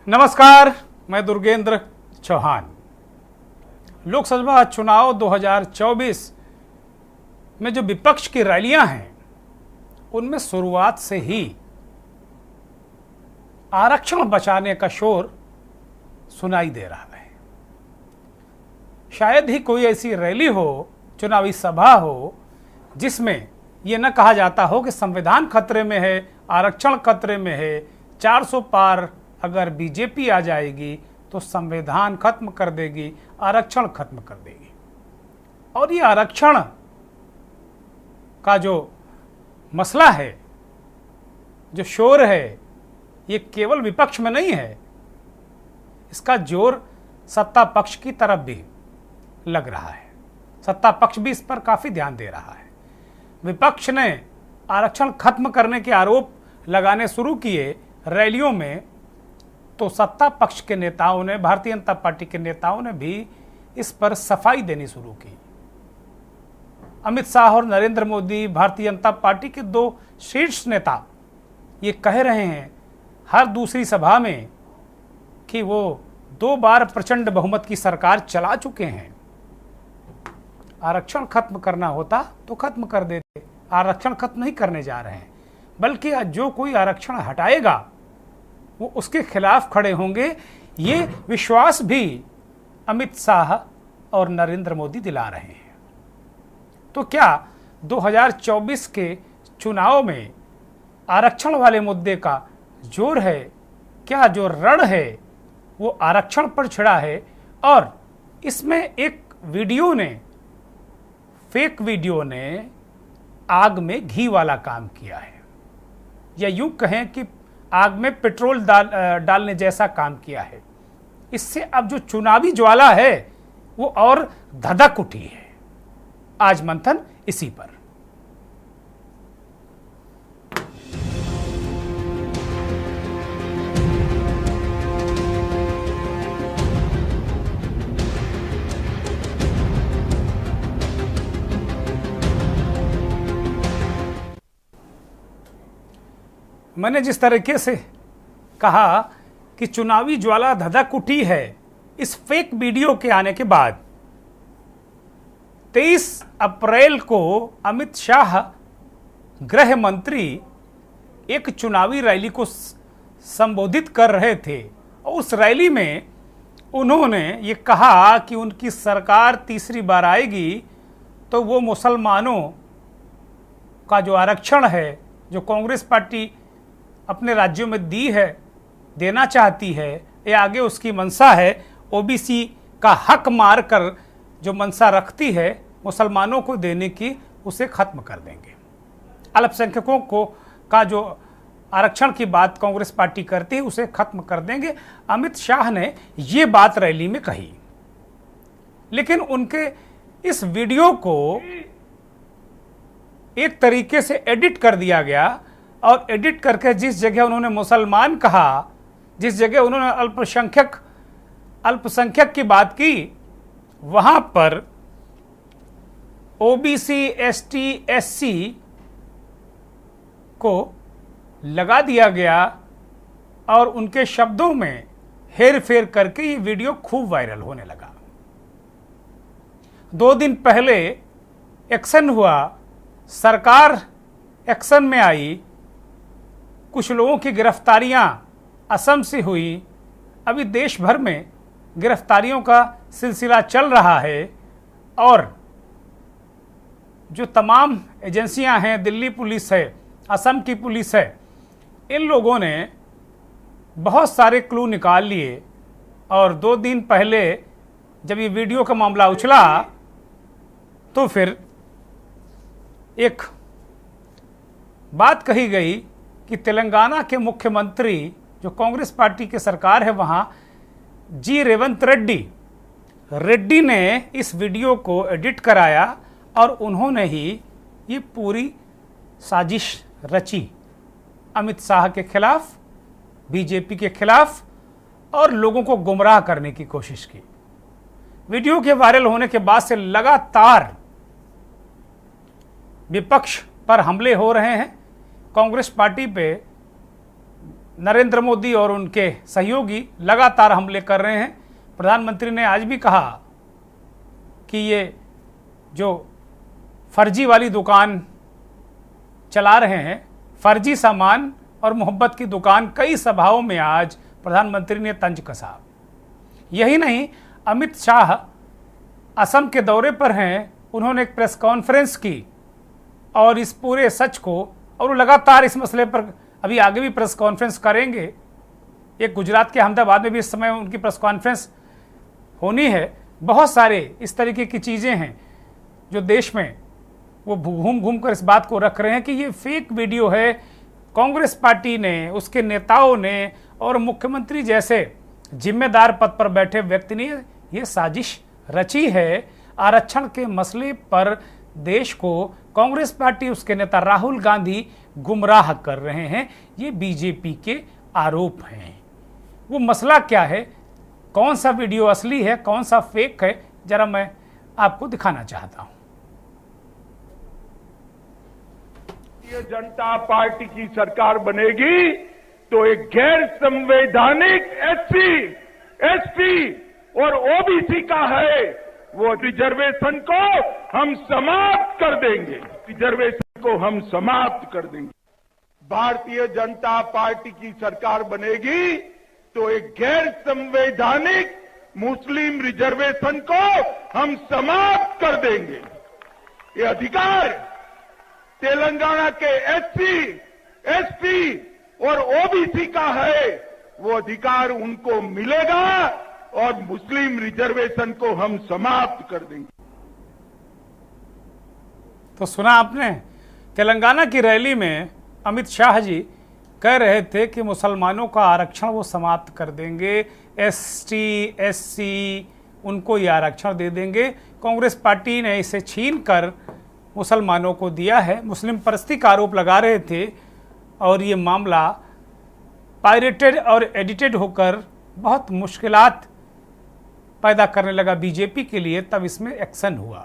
नमस्कार, मैं दुर्गेंद्र चौहान। लोकसभा चुनाव 2024 में जो विपक्ष की रैलियां हैं उनमें शुरुआत से ही आरक्षण बचाने का शोर सुनाई दे रहा है। शायद ही कोई ऐसी रैली हो, चुनावी सभा हो, जिसमें यह न कहा जाता हो कि संविधान खतरे में है, आरक्षण खतरे में है, 400 पार अगर बीजेपी आ जाएगी तो संविधान खत्म कर देगी, आरक्षण खत्म कर देगी। और ये आरक्षण का जो मसला है, जो शोर है, ये केवल विपक्ष में नहीं है, इसका जोर सत्ता पक्ष की तरफ भी लग रहा है। सत्ता पक्ष भी इस पर काफी ध्यान दे रहा है। विपक्ष ने आरक्षण खत्म करने के आरोप लगाने शुरू किए रैलियों में, तो सत्ता पक्ष के नेताओं ने, भारतीय जनता पार्टी के नेताओं ने भी इस पर सफाई देनी शुरू की। अमित शाह और नरेंद्र मोदी, भारतीय जनता पार्टी के दो शीर्ष नेता, ये कह रहे हैं हर दूसरी सभा में कि वो 2 बार प्रचंड बहुमत की सरकार चला चुके हैं। आरक्षण खत्म करना होता तो खत्म कर देते। आरक्षण खत्म नहीं करने जा रहे हैं, बल्कि जो कोई आरक्षण हटाएगा वो उसके खिलाफ खड़े होंगे। ये विश्वास भी अमित शाह और नरेंद्र मोदी दिला रहे हैं। तो क्या 2024 के चुनाव में आरक्षण वाले मुद्दे का जोर है? क्या जो रण है वो आरक्षण पर छिड़ा है? और इसमें एक वीडियो ने, फेक वीडियो ने आग में घी वाला काम किया है, या यूं कहें कि आग में पेट्रोल डालने जैसा काम किया है। इससे अब जो चुनावी ज्वाला है वो और धधक उठी है। आज मंथन इसी पर। मैंने जिस तरीके से कहा कि चुनावी ज्वाला धधक उठी है इस फेक वीडियो के आने के बाद, 23 अप्रैल को अमित शाह गृह मंत्री एक चुनावी रैली को संबोधित कर रहे थे। और उस रैली में उन्होंने ये कहा कि उनकी सरकार तीसरी बार आएगी तो वो मुसलमानों का जो आरक्षण है, जो कांग्रेस पार्टी अपने राज्यों में दी है, देना चाहती है, या आगे उसकी मंशा है, ओबीसी का हक मार कर जो मंशा रखती है मुसलमानों को देने की, उसे खत्म कर देंगे। अल्पसंख्यकों को का जो आरक्षण की बात कांग्रेस पार्टी करती है उसे खत्म कर देंगे। अमित शाह ने ये बात रैली में कही, लेकिन उनके इस वीडियो को एक तरीके से एडिट कर दिया गया। और एडिट करके जिस जगह उन्होंने मुसलमान कहा, जिस जगह उन्होंने अल्पसंख्यक की बात की, वहां पर ओबीसी, एसटी, एससी को लगा दिया गया और उनके शब्दों में हेर फेर करके ये वीडियो खूब वायरल होने लगा। 2 दिन पहले एक्शन हुआ, सरकार एक्शन में आई, कुछ लोगों की गिरफ्तारियां असम से हुई। अभी देश भर में गिरफ्तारियों का सिलसिला चल रहा है। और जो तमाम एजेंसियां हैं, दिल्ली पुलिस है, असम की पुलिस है, इन लोगों ने बहुत सारे क्लू निकाल लिए। और 2 दिन पहले जब ये वीडियो का मामला उछला तो फिर एक बात कही गई कि तेलंगाना के मुख्यमंत्री, जो कांग्रेस पार्टी की सरकार है वहां, जी रेवंत रेड्डी ने इस वीडियो को एडिट कराया और उन्होंने ही ये पूरी साजिश रची अमित शाह के खिलाफ, बीजेपी के खिलाफ, और लोगों को गुमराह करने की कोशिश की। वीडियो के वायरल होने के बाद से लगातार विपक्ष पर हमले हो रहे हैं। कांग्रेस पार्टी पे नरेंद्र मोदी और उनके सहयोगी लगातार हमले कर रहे हैं। प्रधानमंत्री ने आज भी कहा कि ये जो फर्जी वाली दुकान चला रहे हैं, फर्जी सामान और मोहब्बत की दुकान, कई सभाओं में आज प्रधानमंत्री ने तंज कसा। यही नहीं, अमित शाह असम के दौरे पर हैं, उन्होंने एक प्रेस कॉन्फ्रेंस की और इस पूरे सच को, और वो लगातार इस मसले पर अभी आगे भी प्रेस कॉन्फ्रेंस करेंगे। एक गुजरात के अहमदाबाद में भी इस समय उनकी प्रेस कॉन्फ्रेंस होनी है। बहुत सारे इस तरीके की चीज़ें हैं जो देश में वो घूम घूम कर इस बात को रख रहे हैं कि ये फेक वीडियो है। कांग्रेस पार्टी ने, उसके नेताओं ने और मुख्यमंत्री जैसे जिम्मेदार पद पर बैठे व्यक्ति ने ये साजिश रची है। आरक्षण के मसले पर देश को कांग्रेस पार्टी, उसके नेता राहुल गांधी गुमराह कर रहे हैं। ये बीजेपी के आरोप हैं। वो मसला क्या है, कौन सा वीडियो असली है, कौन सा फेक है, जरा मैं आपको दिखाना चाहता हूं। भारतीय जनता पार्टी की सरकार बनेगी तो एक गैर संवैधानिक एससी और ओबीसी का है वो रिजर्वेशन को हम समाप्त कर देंगे। रिजर्वेशन को हम समाप्त कर देंगे। भारतीय जनता पार्टी की सरकार बनेगी तो एक गैर संवैधानिक मुस्लिम रिजर्वेशन को हम समाप्त कर देंगे। ये अधिकार तेलंगाना के एससी, एसटी और ओबीसी का है, वो अधिकार उनको मिलेगा और मुस्लिम रिजर्वेशन को हम समाप्त कर देंगे। तो सुना आपने, तेलंगाना की रैली में अमित शाह जी कह रहे थे कि मुसलमानों का आरक्षण वो समाप्त कर देंगे, एसटी, एससी उनको ये आरक्षण दे देंगे। कांग्रेस पार्टी ने इसे छीन कर मुसलमानों को दिया है। मुस्लिम परस्ती का आरोप लगा रहे थे और ये मामला पायरेटेड और एडिटेड होकर बहुत मुश्किलात पैदा करने लगा बीजेपी के लिए। तब इसमें एक्शन हुआ।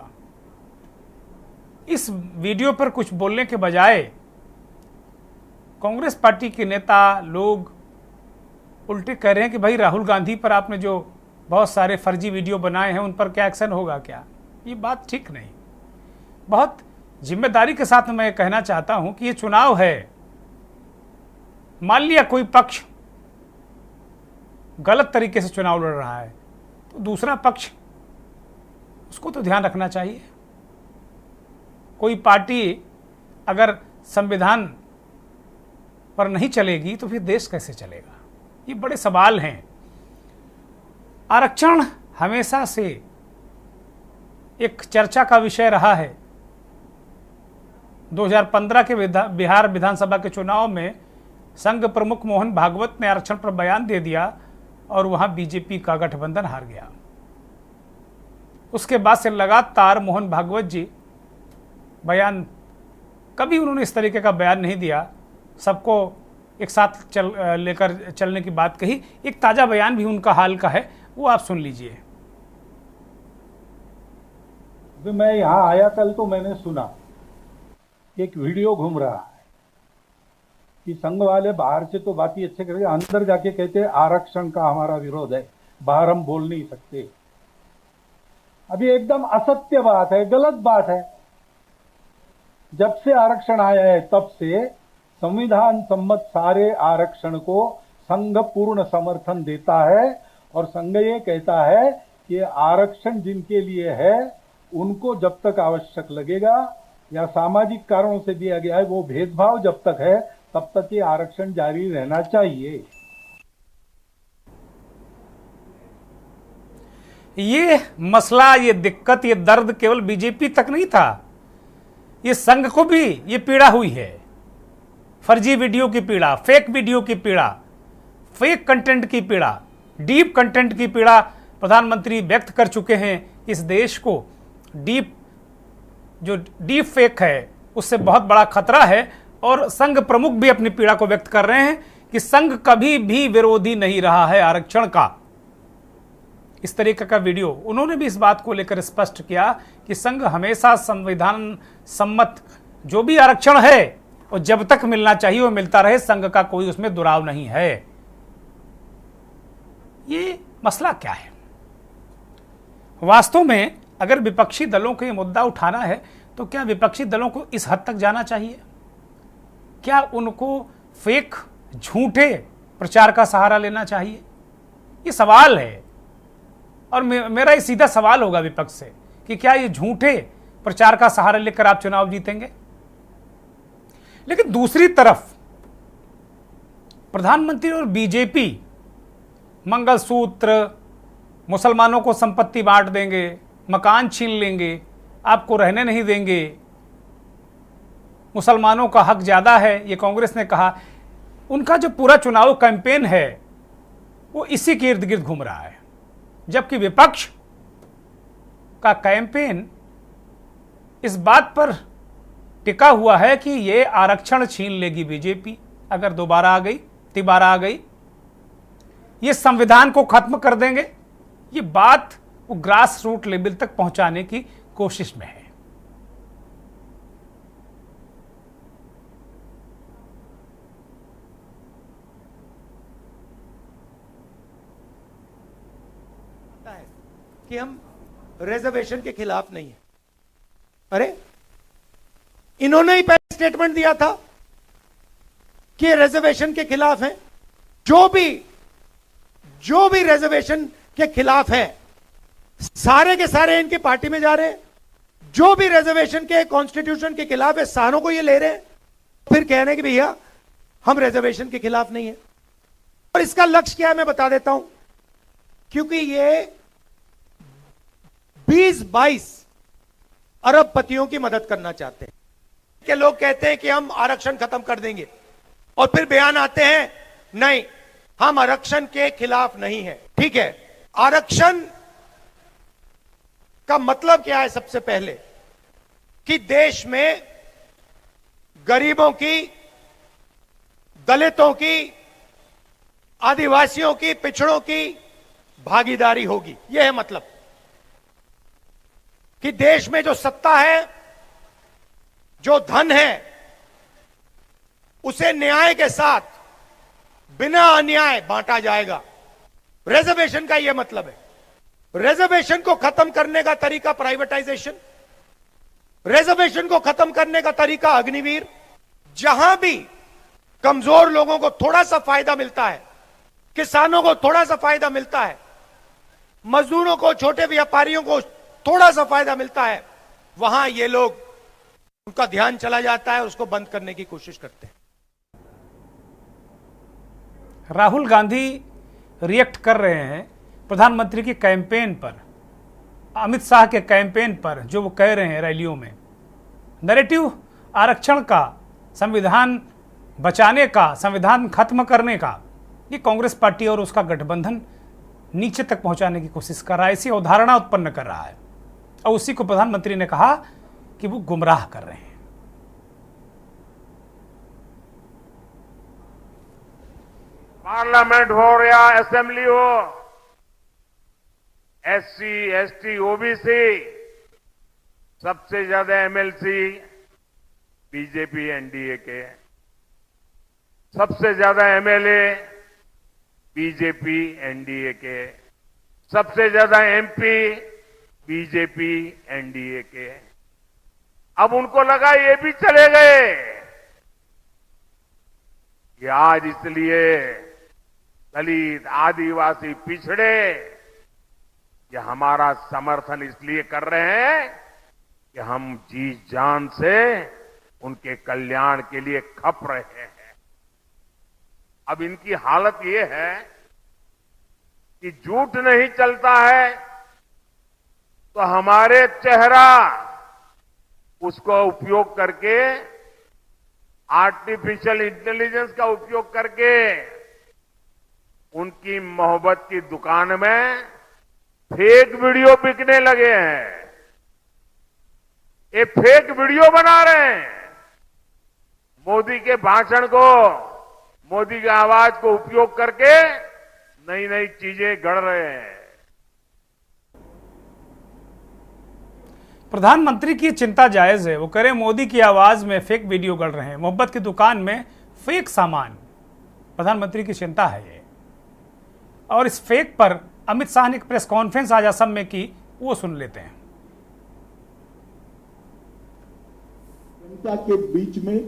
इस वीडियो पर कुछ बोलने के बजाय कांग्रेस पार्टी के नेता लोग उल्टे कह रहे हैं कि भाई राहुल गांधी पर आपने जो बहुत सारे फर्जी वीडियो बनाए हैं उन पर क्या एक्शन होगा क्या। ये बात ठीक नहीं। बहुत जिम्मेदारी के साथ मैं कहना चाहता हूं कि ये चुनाव है। मान लिया कोई पक्ष गलत तरीके से चुनाव लड़ रहा है तो दूसरा पक्ष, उसको तो ध्यान रखना चाहिए। कोई पार्टी अगर संविधान पर नहीं चलेगी तो फिर देश कैसे चलेगा। ये बड़े सवाल हैं। आरक्षण हमेशा से एक चर्चा का विषय रहा है। 2015 के बिहार विधानसभा के चुनाव में संघ प्रमुख मोहन भागवत ने आरक्षण पर बयान दे दिया और वहां बीजेपी का गठबंधन हार गया। उसके बाद से लगातार मोहन भागवत जी बयान, कभी उन्होंने इस तरीके का बयान नहीं दिया, सबको एक साथ लेकर चलने की बात कही। एक ताजा बयान भी उनका हाल का है, वो आप सुन लीजिए। मैं यहां आया कल तो मैंने सुना एक वीडियो घूम रहा है कि संघ वाले बाहर से तो बात ही अच्छे करके अंदर जाके कहते हैं आरक्षण का हमारा विरोध है, बाहर हम बोल नहीं सकते। अभी एकदम असत्य बात है, गलत बात है। जब से आरक्षण आया है तब से संविधान सम्मत सारे आरक्षण को संघ पूर्ण समर्थन देता है और संघ ये कहता है कि आरक्षण जिनके लिए है उनको जब तक आवश्यक लगेगा या सामाजिक कारणों से दिया गया है, वो भेदभाव जब तक है तब तक ये आरक्षण जारी रहना चाहिए। ये मसला, ये दिक्कत, ये दर्द केवल बीजेपी तक नहीं था, ये संघ को भी ये पीड़ा हुई है। फर्जी वीडियो की पीड़ा, फेक वीडियो की पीड़ा, फेक कंटेंट की पीड़ा, डीप कंटेंट की पीड़ा प्रधानमंत्री व्यक्त कर चुके हैं। इस देश को जो डीप फेक है उससे बहुत बड़ा खतरा है और संघ प्रमुख भी अपनी पीड़ा को व्यक्त कर रहे हैं कि संघ कभी भी विरोधी नहीं रहा है आरक्षण का। इस तरीके का वीडियो उन्होंने भी इस बात को लेकर स्पष्ट किया कि संघ हमेशा संविधान सम्मत जो भी आरक्षण है और जब तक मिलना चाहिए वो मिलता रहे, संघ का कोई उसमें दुराव नहीं है। ये मसला क्या है? वास्तव में अगर विपक्षी दलों को ये मुद्दा उठाना है तो क्या विपक्षी दलों को इस हद तक जाना चाहिए? क्या उनको फेक झूठे प्रचार का सहारा लेना चाहिए? ये सवाल है। और मेरा ये सीधा सवाल होगा विपक्ष से कि क्या ये झूठे प्रचार का सहारा लेकर आप चुनाव जीतेंगे? लेकिन दूसरी तरफ प्रधानमंत्री और बीजेपी मंगलसूत्र, मुसलमानों को संपत्ति बांट देंगे, मकान छीन लेंगे, आपको रहने नहीं देंगे, मुसलमानों का हक ज्यादा है, ये कांग्रेस ने कहा। उनका जो पूरा चुनाव कैंपेन है वो इसी के इर्द गिर्द घूम रहा है, जबकि विपक्ष का कैंपेन इस बात पर टिका हुआ है कि ये आरक्षण छीन लेगी बीजेपी अगर दोबारा आ गई, तिबारा आ गई, ये संविधान को खत्म कर देंगे। ये बात वो ग्रास रूट लेवल तक पहुंचाने की कोशिश में है। कि हम रिजर्वेशन के खिलाफ नहीं है। अरे इन्होंने ही पहले स्टेटमेंट दिया था कि रिजर्वेशन के खिलाफ है। जो भी रिजर्वेशन के खिलाफ है सारे के सारे इनकी पार्टी में जा रहे हैं। जो भी रिजर्वेशन के कॉन्स्टिट्यूशन के खिलाफ है सारों को ये ले रहे हैं, फिर कह रहे हैं कि भैया हम रिजर्वेशन के खिलाफ नहीं है। और इसका लक्ष्य क्या है मैं बता देता हूं, क्योंकि ये 20-22 अरबपतियों की मदद करना चाहते हैं। कि लोग कहते हैं कि हम आरक्षण खत्म कर देंगे और फिर बयान आते हैं नहीं हम आरक्षण के खिलाफ नहीं है। ठीक है, आरक्षण का मतलब क्या है? सबसे पहले कि देश में गरीबों की, दलितों की, आदिवासियों की, पिछड़ों की भागीदारी होगी। यह है मतलब कि देश में जो सत्ता है, जो धन है, उसे न्याय के साथ बिना अन्याय बांटा जाएगा। रिजर्वेशन का यह मतलब है। रिजर्वेशन को खत्म करने का तरीका प्राइवेटाइजेशन, रिजर्वेशन को खत्म करने का तरीका अग्निवीर। जहां भी कमजोर लोगों को थोड़ा सा फायदा मिलता है, किसानों को थोड़ा सा फायदा मिलता है, मजदूरों को, छोटे व्यापारियों को थोड़ा सा फायदा मिलता है, वहां ये लोग, उनका ध्यान चला जाता है, उसको बंद करने की कोशिश करते हैं। राहुल गांधी रिएक्ट कर रहे हैं प्रधानमंत्री की कैंपेन पर, अमित शाह के कैंपेन पर, जो वो कह रहे हैं रैलियों में। नैरेटिव आरक्षण का, संविधान बचाने का, संविधान खत्म करने का, ये कांग्रेस पार्टी और उसका गठबंधन नीचे तक पहुंचाने की कोशिश कर रहा है, ऐसी अवधारणा उत्पन्न कर रहा है। और उसी को प्रधानमंत्री ने कहा कि वो गुमराह कर रहे हैं। पार्लियामेंट हो या असेंबली हो, एससी, एसटी, ओबीसी, सबसे ज्यादा एमएलसी बीजेपी एनडीए के, सबसे ज्यादा एमएलए बीजेपी एनडीए के, सबसे ज्यादा एमपी बीजेपी एनडीए के। अब उनको लगा ये भी चले गए। ये आज इसलिए दलित, आदिवासी, पिछड़े ये हमारा समर्थन इसलिए कर रहे हैं कि हम जी जान से उनके कल्याण के लिए खप रहे हैं। अब इनकी हालत ये है कि झूठ नहीं चलता है तो हमारे चेहरा उसको उपयोग करके, आर्टिफिशियल इंटेलिजेंस का उपयोग करके उनकी मोहब्बत की दुकान में फेक वीडियो बिकने लगे हैं। ये फेक वीडियो बना रहे हैं, मोदी के भाषण को, मोदी की आवाज को उपयोग करके नई नई चीजें गढ़ रहे हैं। प्रधानमंत्री की चिंता जायज है। वो कह रहे मोदी की आवाज में फेक वीडियो गढ़ रहे हैं, मोहब्बत की दुकान में फेक सामान। प्रधानमंत्री की चिंता है ये। और इस फेक पर अमित शाह ने एक प्रेस कॉन्फ्रेंस आज असम में की, वो सुन लेते हैं। जनता के बीच में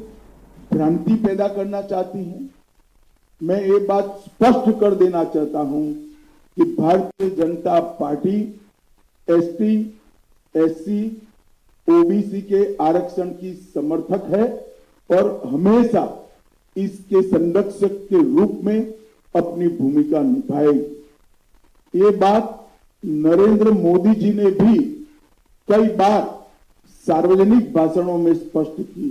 भ्रांति पैदा करना चाहती हैं। मैं ये बात स्पष्ट कर देना चाहता हूं कि Bharatiya Janata party ST, SC, OBC के आरक्षण की समर्थक है और हमेशा इसके संरक्षक के रूप में अपनी भूमिका निभाएगी। ये बात नरेंद्र मोदी जी ने भी कई बार सार्वजनिक भाषणों में स्पष्ट की।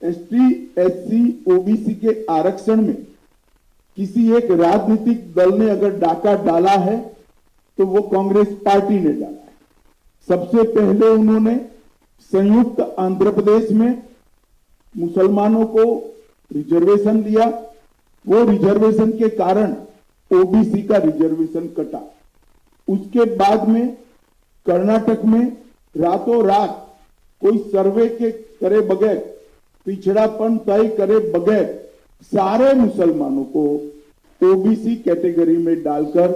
एसटी, एससी, ओबीसी के आरक्षण में किसी एक राजनीतिक दल ने अगर डाका डाला है तो वो कांग्रेस पार्टी ने डाला है। सबसे पहले उन्होंने संयुक्त आंध्र प्रदेश में मुसलमानों को रिजर्वेशन दिया। वो रिजर्वेशन के कारण ओबीसी का रिजर्वेशन कटा। उसके बाद में कर्नाटक में रातों रात कोई सर्वे के करे बगैर, पिछड़ापन तय करे बगैर सारे मुसलमानों को ओबीसी कैटेगरी में डालकर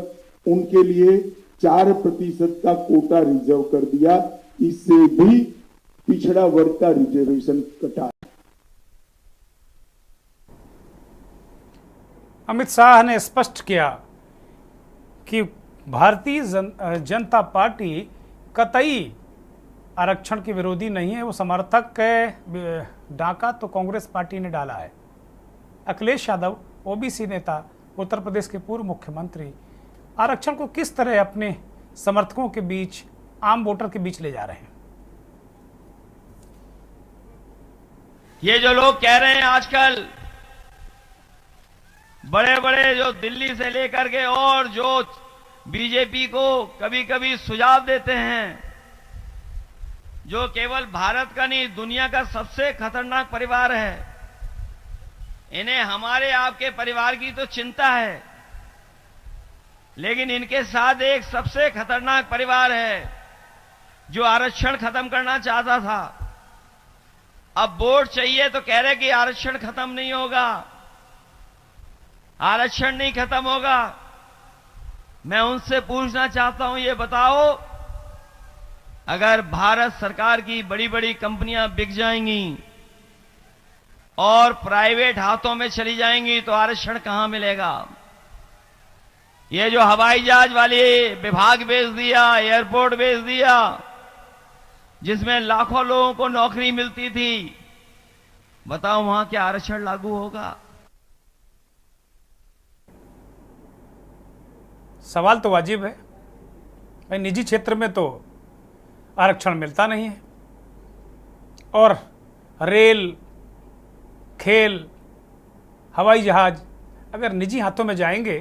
उनके लिए 4% का कोटा रिजर्व कर दिया। इससे भी पिछड़ा वर्ग का रिजर्वेशन कटा। अमित शाह ने स्पष्ट किया कि भारतीय जनता पार्टी कतई आरक्षण की विरोधी नहीं है। वो समर्थक है। डाका तो कांग्रेस पार्टी ने डाला है। अखिलेश यादव ओबीसी नेता, उत्तर प्रदेश के पूर्व मुख्यमंत्री, आरक्षण को किस तरह अपने समर्थकों के बीच, आम वोटर के बीच ले जा रहे हैं। ये जो लोग कह रहे हैं आजकल, बड़े बड़े जो दिल्ली से लेकर के और जो बीजेपी को कभी कभी सुझाव देते हैं, जो केवल भारत का नहीं दुनिया का सबसे खतरनाक परिवार है, इन्हें हमारे आपके परिवार की तो चिंता है, लेकिन इनके साथ एक सबसे खतरनाक परिवार है जो आरक्षण खत्म करना चाहता था। अब वोट चाहिए तो कह रहे कि आरक्षण खत्म नहीं होगा, आरक्षण नहीं खत्म होगा। मैं उनसे पूछना चाहता हूं, ये बताओ, अगर भारत सरकार की बड़ी बड़ी कंपनियां बिक जाएंगी और प्राइवेट हाथों में चली जाएंगी तो आरक्षण कहां मिलेगा? ये जो हवाई जहाज वाली विभाग बेच दिया, एयरपोर्ट बेच दिया, जिसमें लाखों लोगों को नौकरी मिलती थी, बताओ वहां क्या आरक्षण लागू होगा? सवाल तो वाजिब है भाई। निजी क्षेत्र में तो आरक्षण मिलता नहीं है, और रेल, खेल, हवाई जहाज अगर निजी हाथों में जाएंगे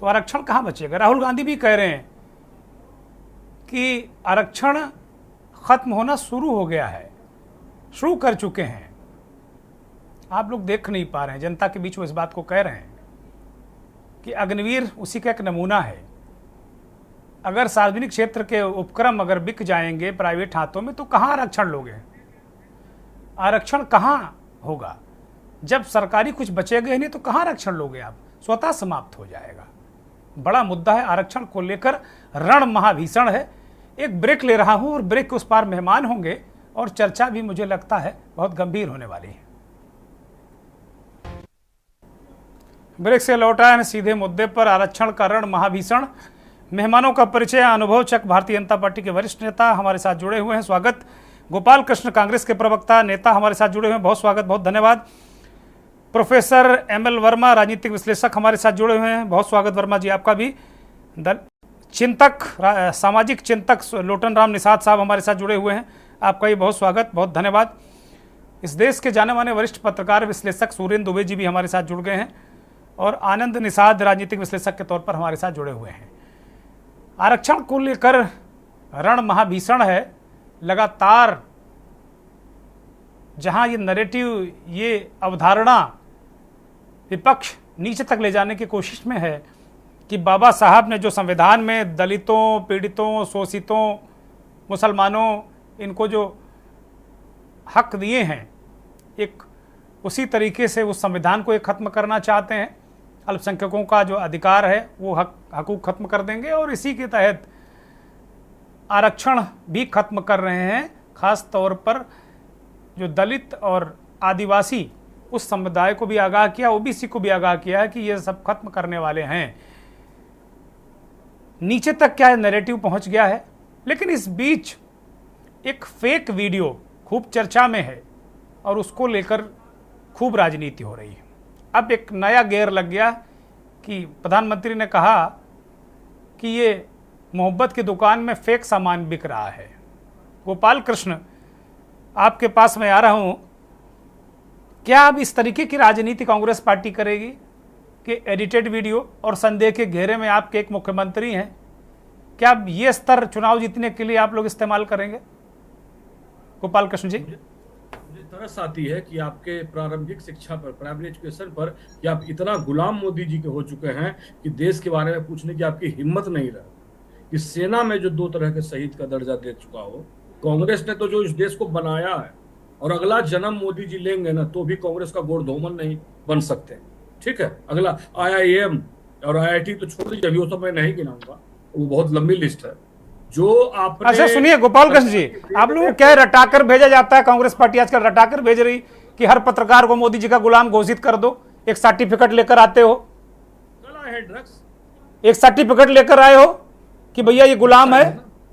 तो आरक्षण कहां बचेगा। राहुल गांधी भी कह रहे हैं कि आरक्षण खत्म होना शुरू हो गया है, शुरू कर चुके हैं। आप लोग देख नहीं पा रहे हैं, जनता के बीच वो इस बात को कह रहे हैं कि अग्निवीर उसी का एक नमूना है। अगर सार्वजनिक क्षेत्र के उपक्रम अगर बिक जाएंगे प्राइवेट हाथों में तो कहां आरक्षण लोगे? आरक्षण कहां होगा? जब सरकारी कुछ बचेगा ही नहीं तो कहां आरक्षण लोगे आप? स्वतः समाप्त हो जाएगा। बड़ा मुद्दा है, आरक्षण को लेकर रण महाभीषण है। एक ब्रेक ले रहा हूं और ब्रेक के उस पार मेहमान होंगे और चर्चा भी मुझे लगता है बहुत गंभीर होने वाली है। ब्रेक से लौटा है सीधे मुद्दे पर, आरक्षण का रण महाभीषण। मेहमानों का परिचय, अनुभव चक भारतीय जनता पार्टी के वरिष्ठ नेता हमारे साथ जुड़े हुए हैं, स्वागत। गोपाल कृष्ण कांग्रेस के प्रवक्ता नेता हमारे साथ जुड़े हुए हैं, बहुत स्वागत, बहुत धन्यवाद। प्रोफेसर एमएल वर्मा राजनीतिक विश्लेषक हमारे साथ जुड़े हुए हैं, बहुत स्वागत वर्मा जी आपका भी। चिंतक, सामाजिक चिंतक लोटन राम निषाद साहब हमारे साथ जुड़े हुए हैं, आपका भी बहुत स्वागत, बहुत धन्यवाद। इस देश के जाने माने वरिष्ठ पत्रकार विश्लेषक सुरेंद्र दुबे जी भी हमारे साथ जुड़ गए हैं, और आनंद निषाद राजनीतिक विश्लेषक के तौर पर हमारे साथ जुड़े हुए हैं। आरक्षण को लेकर रण महाभीषण है। लगातार जहां ये नैरेटिव, ये अवधारणा विपक्ष नीचे तक ले जाने की कोशिश में है कि बाबा साहब ने जो संविधान में दलितों, पीड़ितों, शोषितों, मुसलमानों इनको जो हक दिए हैं, एक उसी तरीके से उस संविधान को एक खत्म करना चाहते हैं। अल्पसंख्यकों का जो अधिकार है वो हकूक खत्म कर देंगे और इसी के तहत आरक्षण भी खत्म कर रहे हैं। खास तौर पर जो दलित और आदिवासी उस समुदाय को भी आगाह किया, ओबीसी को भी आगाह किया है कि ये सब खत्म करने वाले हैं। नीचे तक क्या नैरेटिव पहुंच गया है। लेकिन इस बीच एक फेक वीडियो खूब चर्चा में है और उसको लेकर खूब राजनीति हो रही है। अब एक नया गेयर लग गया कि प्रधानमंत्री ने कहा कि ये मोहब्बत की दुकान में फेक सामान बिक रहा है। गोपाल कृष्ण, आपके पास मैं आ रहा हूं, क्या अब इस तरीके की राजनीति कांग्रेस पार्टी करेगी कि एडिटेड वीडियो और संदेह के घेरे में आपके एक मुख्यमंत्री हैं? क्या अब ये स्तर चुनाव जीतने के लिए आप लोग इस्तेमाल करेंगे? गोपाल कृष्ण जी, मुझे तरस आती है कि आपके प्रारंभिक शिक्षा पर, प्राइमरी एजुकेशन पर, कि आप इतना गुलाम मोदी जी के हो चुके हैं कि देश के बारे में पूछने की आपकी हिम्मत नहीं रही। कि सेना में जो 2 तरह के शहीद का दर्जा दे चुका हो, कांग्रेस ने तो जो इस देश को बनाया है, और अगला जन्म मोदी जी लेंगे ना तो भी कांग्रेस का गोड़-धोमन नहीं बन सकते। ठीक है, अगला IIM और IIT तो छोड़ दीजिए, अभी वो सब मैं नहीं गिनाऊंगा, वो बहुत लंबी लिस्ट है जो आपने। अच्छा सुनिए गोपाल कृष्ण जी, आप लोग क्या रटाकर भेजा जाता है, कांग्रेस पार्टी आजकल रटाकर भेज रही कि हर पत्रकार को मोदी जी का गुलाम घोषित कर दो। एक सर्टिफिकेट लेकर आते हो, है ड्रग्स, एक सर्टिफिकेट लेकर आए हो कि भैया ये गुलाम है,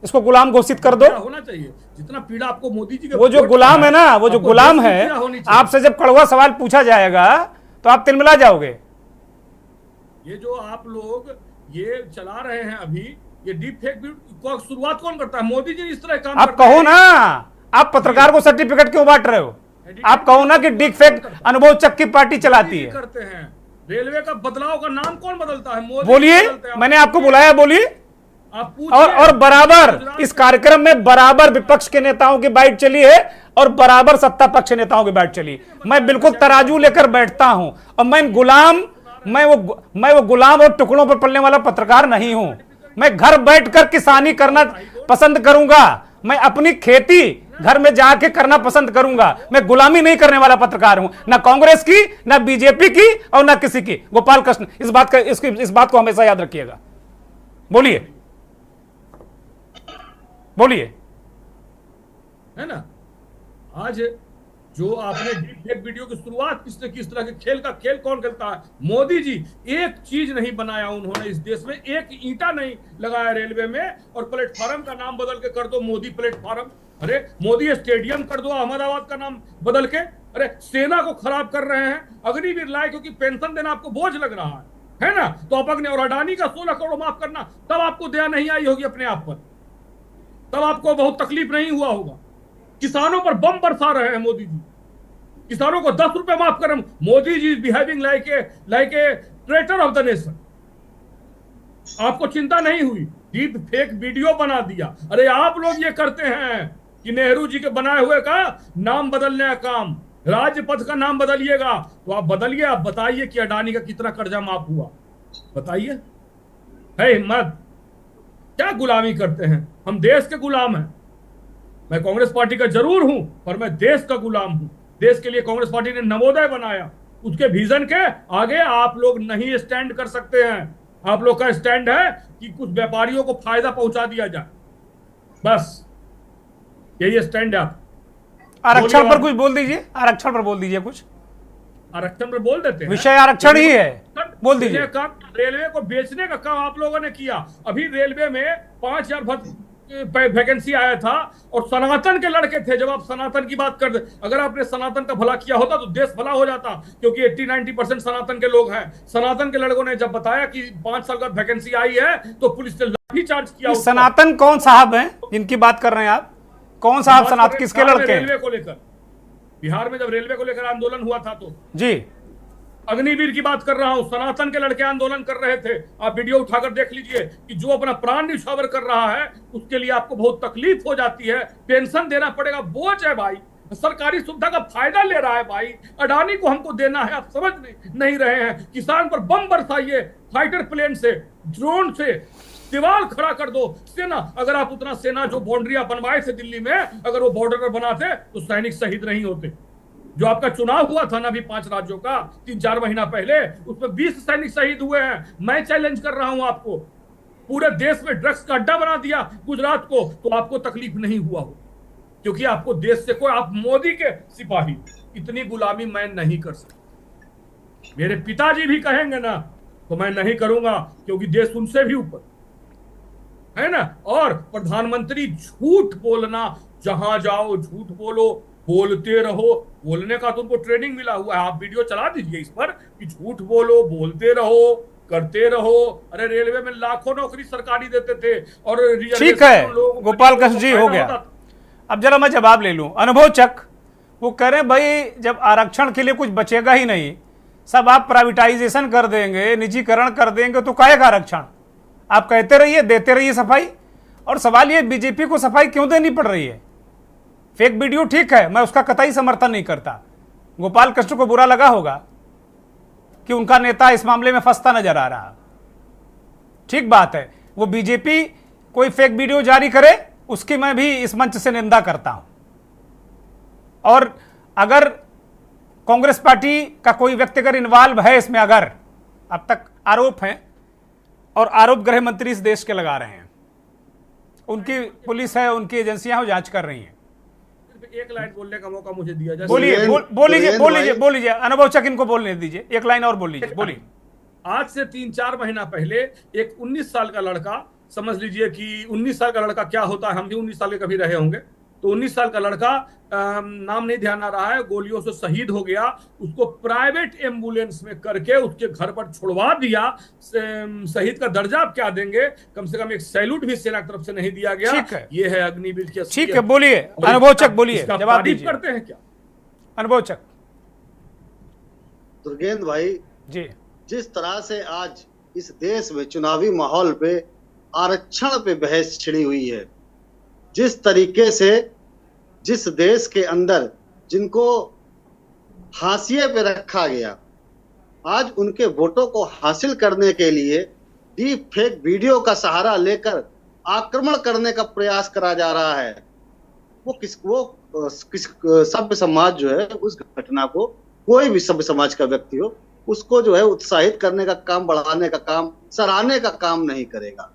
इसको गुलाम घोषित कर दो। होना चाहिए जितना पीड़ा आपको मोदी जी के, वो जो गुलाम है ना, वो जो गुलाम है, आपसे जब कड़वा सवाल पूछा जाएगा तो आप तिलमिला जाओगे। ये जो आप लोग ये चला रहे हैं अभी, ये डीप फेक शुरुआत कौन करता है? मोदी जी इस तरह काम आप कहो ना, आप पत्रकार को सर्टिफिकेट क्यों बांट रहे हो? आप कहो ना कि डीप फेक अनुभव चक की पार्टी चलाती है। करते हैं। रेलवे का बदलाव का नाम कौन बदलता है? मोदी। बोलिए, मैंने आपको बुलाया, बोलिए। आप और बराबर इस कार्यक्रम में बराबर विपक्ष के नेताओं की बाइट चली है और बराबर सत्ता पक्ष नेताओं की बाइट चली। मैं बिल्कुल तराजू लेकर बैठता हूं और मैं वो गुलाम और टुकड़ों पर पलने वाला पत्रकार नहीं हूं। मैं घर बैठकर किसानी करना पसंद करूंगा, मैं अपनी खेती घर में जाके करना पसंद करूंगा। मैं गुलामी नहीं करने वाला पत्रकार हूं, ना कांग्रेस की, ना बीजेपी की और ना किसी की। गोपाल कृष्ण, इस बात को हमेशा याद रखिएगा। बोलिए बोलिए। है ना, आज जो आपने डीप फेक वीडियो की शुरुआत किसने, किस तरह के खेल कौन खेलता है? मोदी जी। एक चीज नहीं बनाया उन्होंने इस देश में, एक ईंटा नहीं लगाया रेलवे में, और प्लेटफार्म का नाम बदल के कर दो मोदी प्लेटफार्म। अरे मोदी स्टेडियम कर दो अहमदाबाद का नाम बदल के। अरे सेना को खराब कर रहे हैं, अग्निवीर लाए क्योंकि पेंशन देना आपको बोझ लग रहा है ना, तो आप अग्नि और अडानी का 16 करोड़ माफ करना, तब आपको दया नहीं आई होगी अपने आप पर, तब आपको बहुत तकलीफ नहीं हुआ होगा। किसानों पर बम बरसा रहे हैं मोदी जी, किसानों को 10 रुपए माफ कर। Modi ji behaving like a traitor of the nation. आपको चिंता नहीं हुई, डीप फेक वीडियो बना दिया। अरे आप लोग ये करते हैं कि नेहरू जी के बनाए हुए का नाम बदलने का काम, राजपथ का नाम बदलिएगा तो आप बदलिए। आप बताइए कि अडानी का कितना कर्जा माफ हुआ, बताइए। है हिम्मत, क्या गुलामी करते हैं? हम देश के गुलाम हैं। मैं कांग्रेस पार्टी का जरूर हूं, पर मैं देश का गुलाम हूं। देश के लिए कांग्रेस पार्टी ने नवोदय बनाया, उसके विजन के आगे आप लोग नहीं स्टैंड कर सकते हैं। आप लोग का स्टैंड है कि कुछ व्यापारियों को फायदा पहुंचा दिया जाए, बस यही स्टैंड है। आप आरक्षण पर कुछ बोल दीजिए, आरक्षण पर बोल दीजिए कुछ। आरक्षण पर बोल देते हैं, विषय आरक्षण ही है, बोल दीजिए। रेलवे को बेचने का काम आप लोगों ने किया। अभी रेलवे में 5000 वैकेंसी आया था और सनातन के लड़के थे। जब आप सनातन की बात करते, अगर आपने सनातन का भला किया होता तो देश भला हो जाता, क्योंकि 80-90% सनातन के लोग हैं। सनातन के लड़कों ने जब बताया कि 5 साल का वैकेंसी आई है तो पुलिस ने लाठीचार्ज किया। सनातन कौन साहब हैं जिनकी बात कर रहे हैं आप? कौन साहब सनातन, किसके लड़के? रेलवे को लेकर, बिहार में जब रेलवे को लेकर आंदोलन हुआ था तो जी, अग्निवीर की बात कर रहा हूं। सनातन के लड़के आंदोलन कर रहे थे। आप वीडियो उठाकर देख लीजिए कि जो अपना प्राण न्यौछावर कर रहा है उसके लिए आपको बहुत तकलीफ हो जाती है। पेंशन देना पड़ेगा, बोझ है भाई। सरकारी सुविधा का फायदा ले रहा है भाई, अडानी को हमको देना है, आप समझ नहीं रहे हैं। किसान पर बम बरसाइए, फाइटर प्लेन से, ड्रोन से, दीवार खड़ा कर दो। सेना, अगर आप उतना सेना जो बाउंड्रियां बनवाए थे दिल्ली में, अगर वो बॉर्डर पर बनाते तो सैनिक शहीद नहीं होते। जो आपका चुनाव हुआ था ना अभी 5 राज्यों का 3-4 महीना पहले, उसमें 20 सैनिक शहीद हुए हैं। मैं चैलेंज कर रहा हूं आपको, पूरे देश में ड्रग्स का अड्डा बना दिया गुजरात को, तो आपको तकलीफ नहीं हुआ हो, क्योंकि आपको देश से कोई, आप मोदी के सिपाही, इतनी गुलामी मैं नहीं कर सकता। मेरे पिताजी भी कहेंगे ना तो मैं नहीं करूंगा, क्योंकि देश उनसे भी ऊपर है ना। और प्रधानमंत्री झूठ बोलना, जहां जाओ झूठ बोलो, बोलते रहो। बोलने का तो उनको ट्रेनिंग मिला हुआ है, आप वीडियो चला दीजिए इस पर कि झूठ बोलो, बोलते रहो, करते रहो। अरे रेलवे में लाखों नौकरी सरकारी देते थे और ठीक है गोपाल कृष्ण जी, हो गया। अब जरा मैं जवाब ले लूं। अनुभव चक वो कह रहे हैं भाई जब आरक्षण के लिए कुछ बचेगा ही नहीं, सब आप प्राइवेटाइजेशन कर देंगे, निजीकरण कर देंगे, तो काहे का आरक्षण? आप कहते रहिए, देते रहिए सफाई। और सवाल ये, बीजेपी को सफाई क्यों देनी पड़ रही है? फेक वीडियो ठीक है, मैं उसका कतई समर्थन नहीं करता। गोपाल कृष्ण को बुरा लगा होगा कि उनका नेता इस मामले में फंसता नजर आ रहा। ठीक बात है, वो बीजेपी कोई फेक वीडियो जारी करे उसकी मैं भी इस मंच से निंदा करता हूं। और अगर कांग्रेस पार्टी का कोई व्यक्ति अगर इन्वॉल्व है इसमें, अगर अब तक आरोप हैं और आरोप गृह मंत्री इस देश के लगा रहे हैं, उनकी पुलिस है, उनकी एजेंसियां जांच कर रही हैं। एक लाइन बोलने का मौका मुझे दिया जाए। बोल लीजिए अनुभव चक, इनको बोलने दीजिए, एक लाइन और बोल लीजिए, बोलिए। आज से 3-4 महीना पहले एक 19 साल का लड़का, समझ लीजिए कि 19 साल का लड़का क्या होता है, हम भी 19 साल के कभी रहे होंगे, तो 19 साल का लड़का, नाम नहीं ध्यान आ रहा है, गोलियों से शहीद हो गया। उसको प्राइवेट एम्बुलेंस में करके उसके घर पर छुड़वा दिया। शहीद का दर्जा आप क्या देंगे, कम से कम एक सैल्यूट भी सेना की तरफ से नहीं दिया गया। ठीक है, ये है अग्निवीर की। ठीक है, बोलिए अनुभव चक, बोलिए, जवाब दीजिए। करते हैं क्या अनुभव चक? दुर्गेंद्र भाई जी, जिस तरह से आज इस देश में चुनावी माहौल पे आरक्षण पे बहस छिड़ी हुई है, जिस तरीके से जिस देश के अंदर जिनको हाशिए पे रखा गया, आज उनके वोटों को हासिल करने के लिए डीप फेक वीडियो का सहारा लेकर आक्रमण करने का प्रयास करा जा रहा है। वो सभ्य समाज जो है उस घटना को, कोई भी सभ्य समाज का व्यक्ति हो, उसको जो है उत्साहित करने का काम, बढ़ाने का काम, सराहने का काम नहीं करेगा।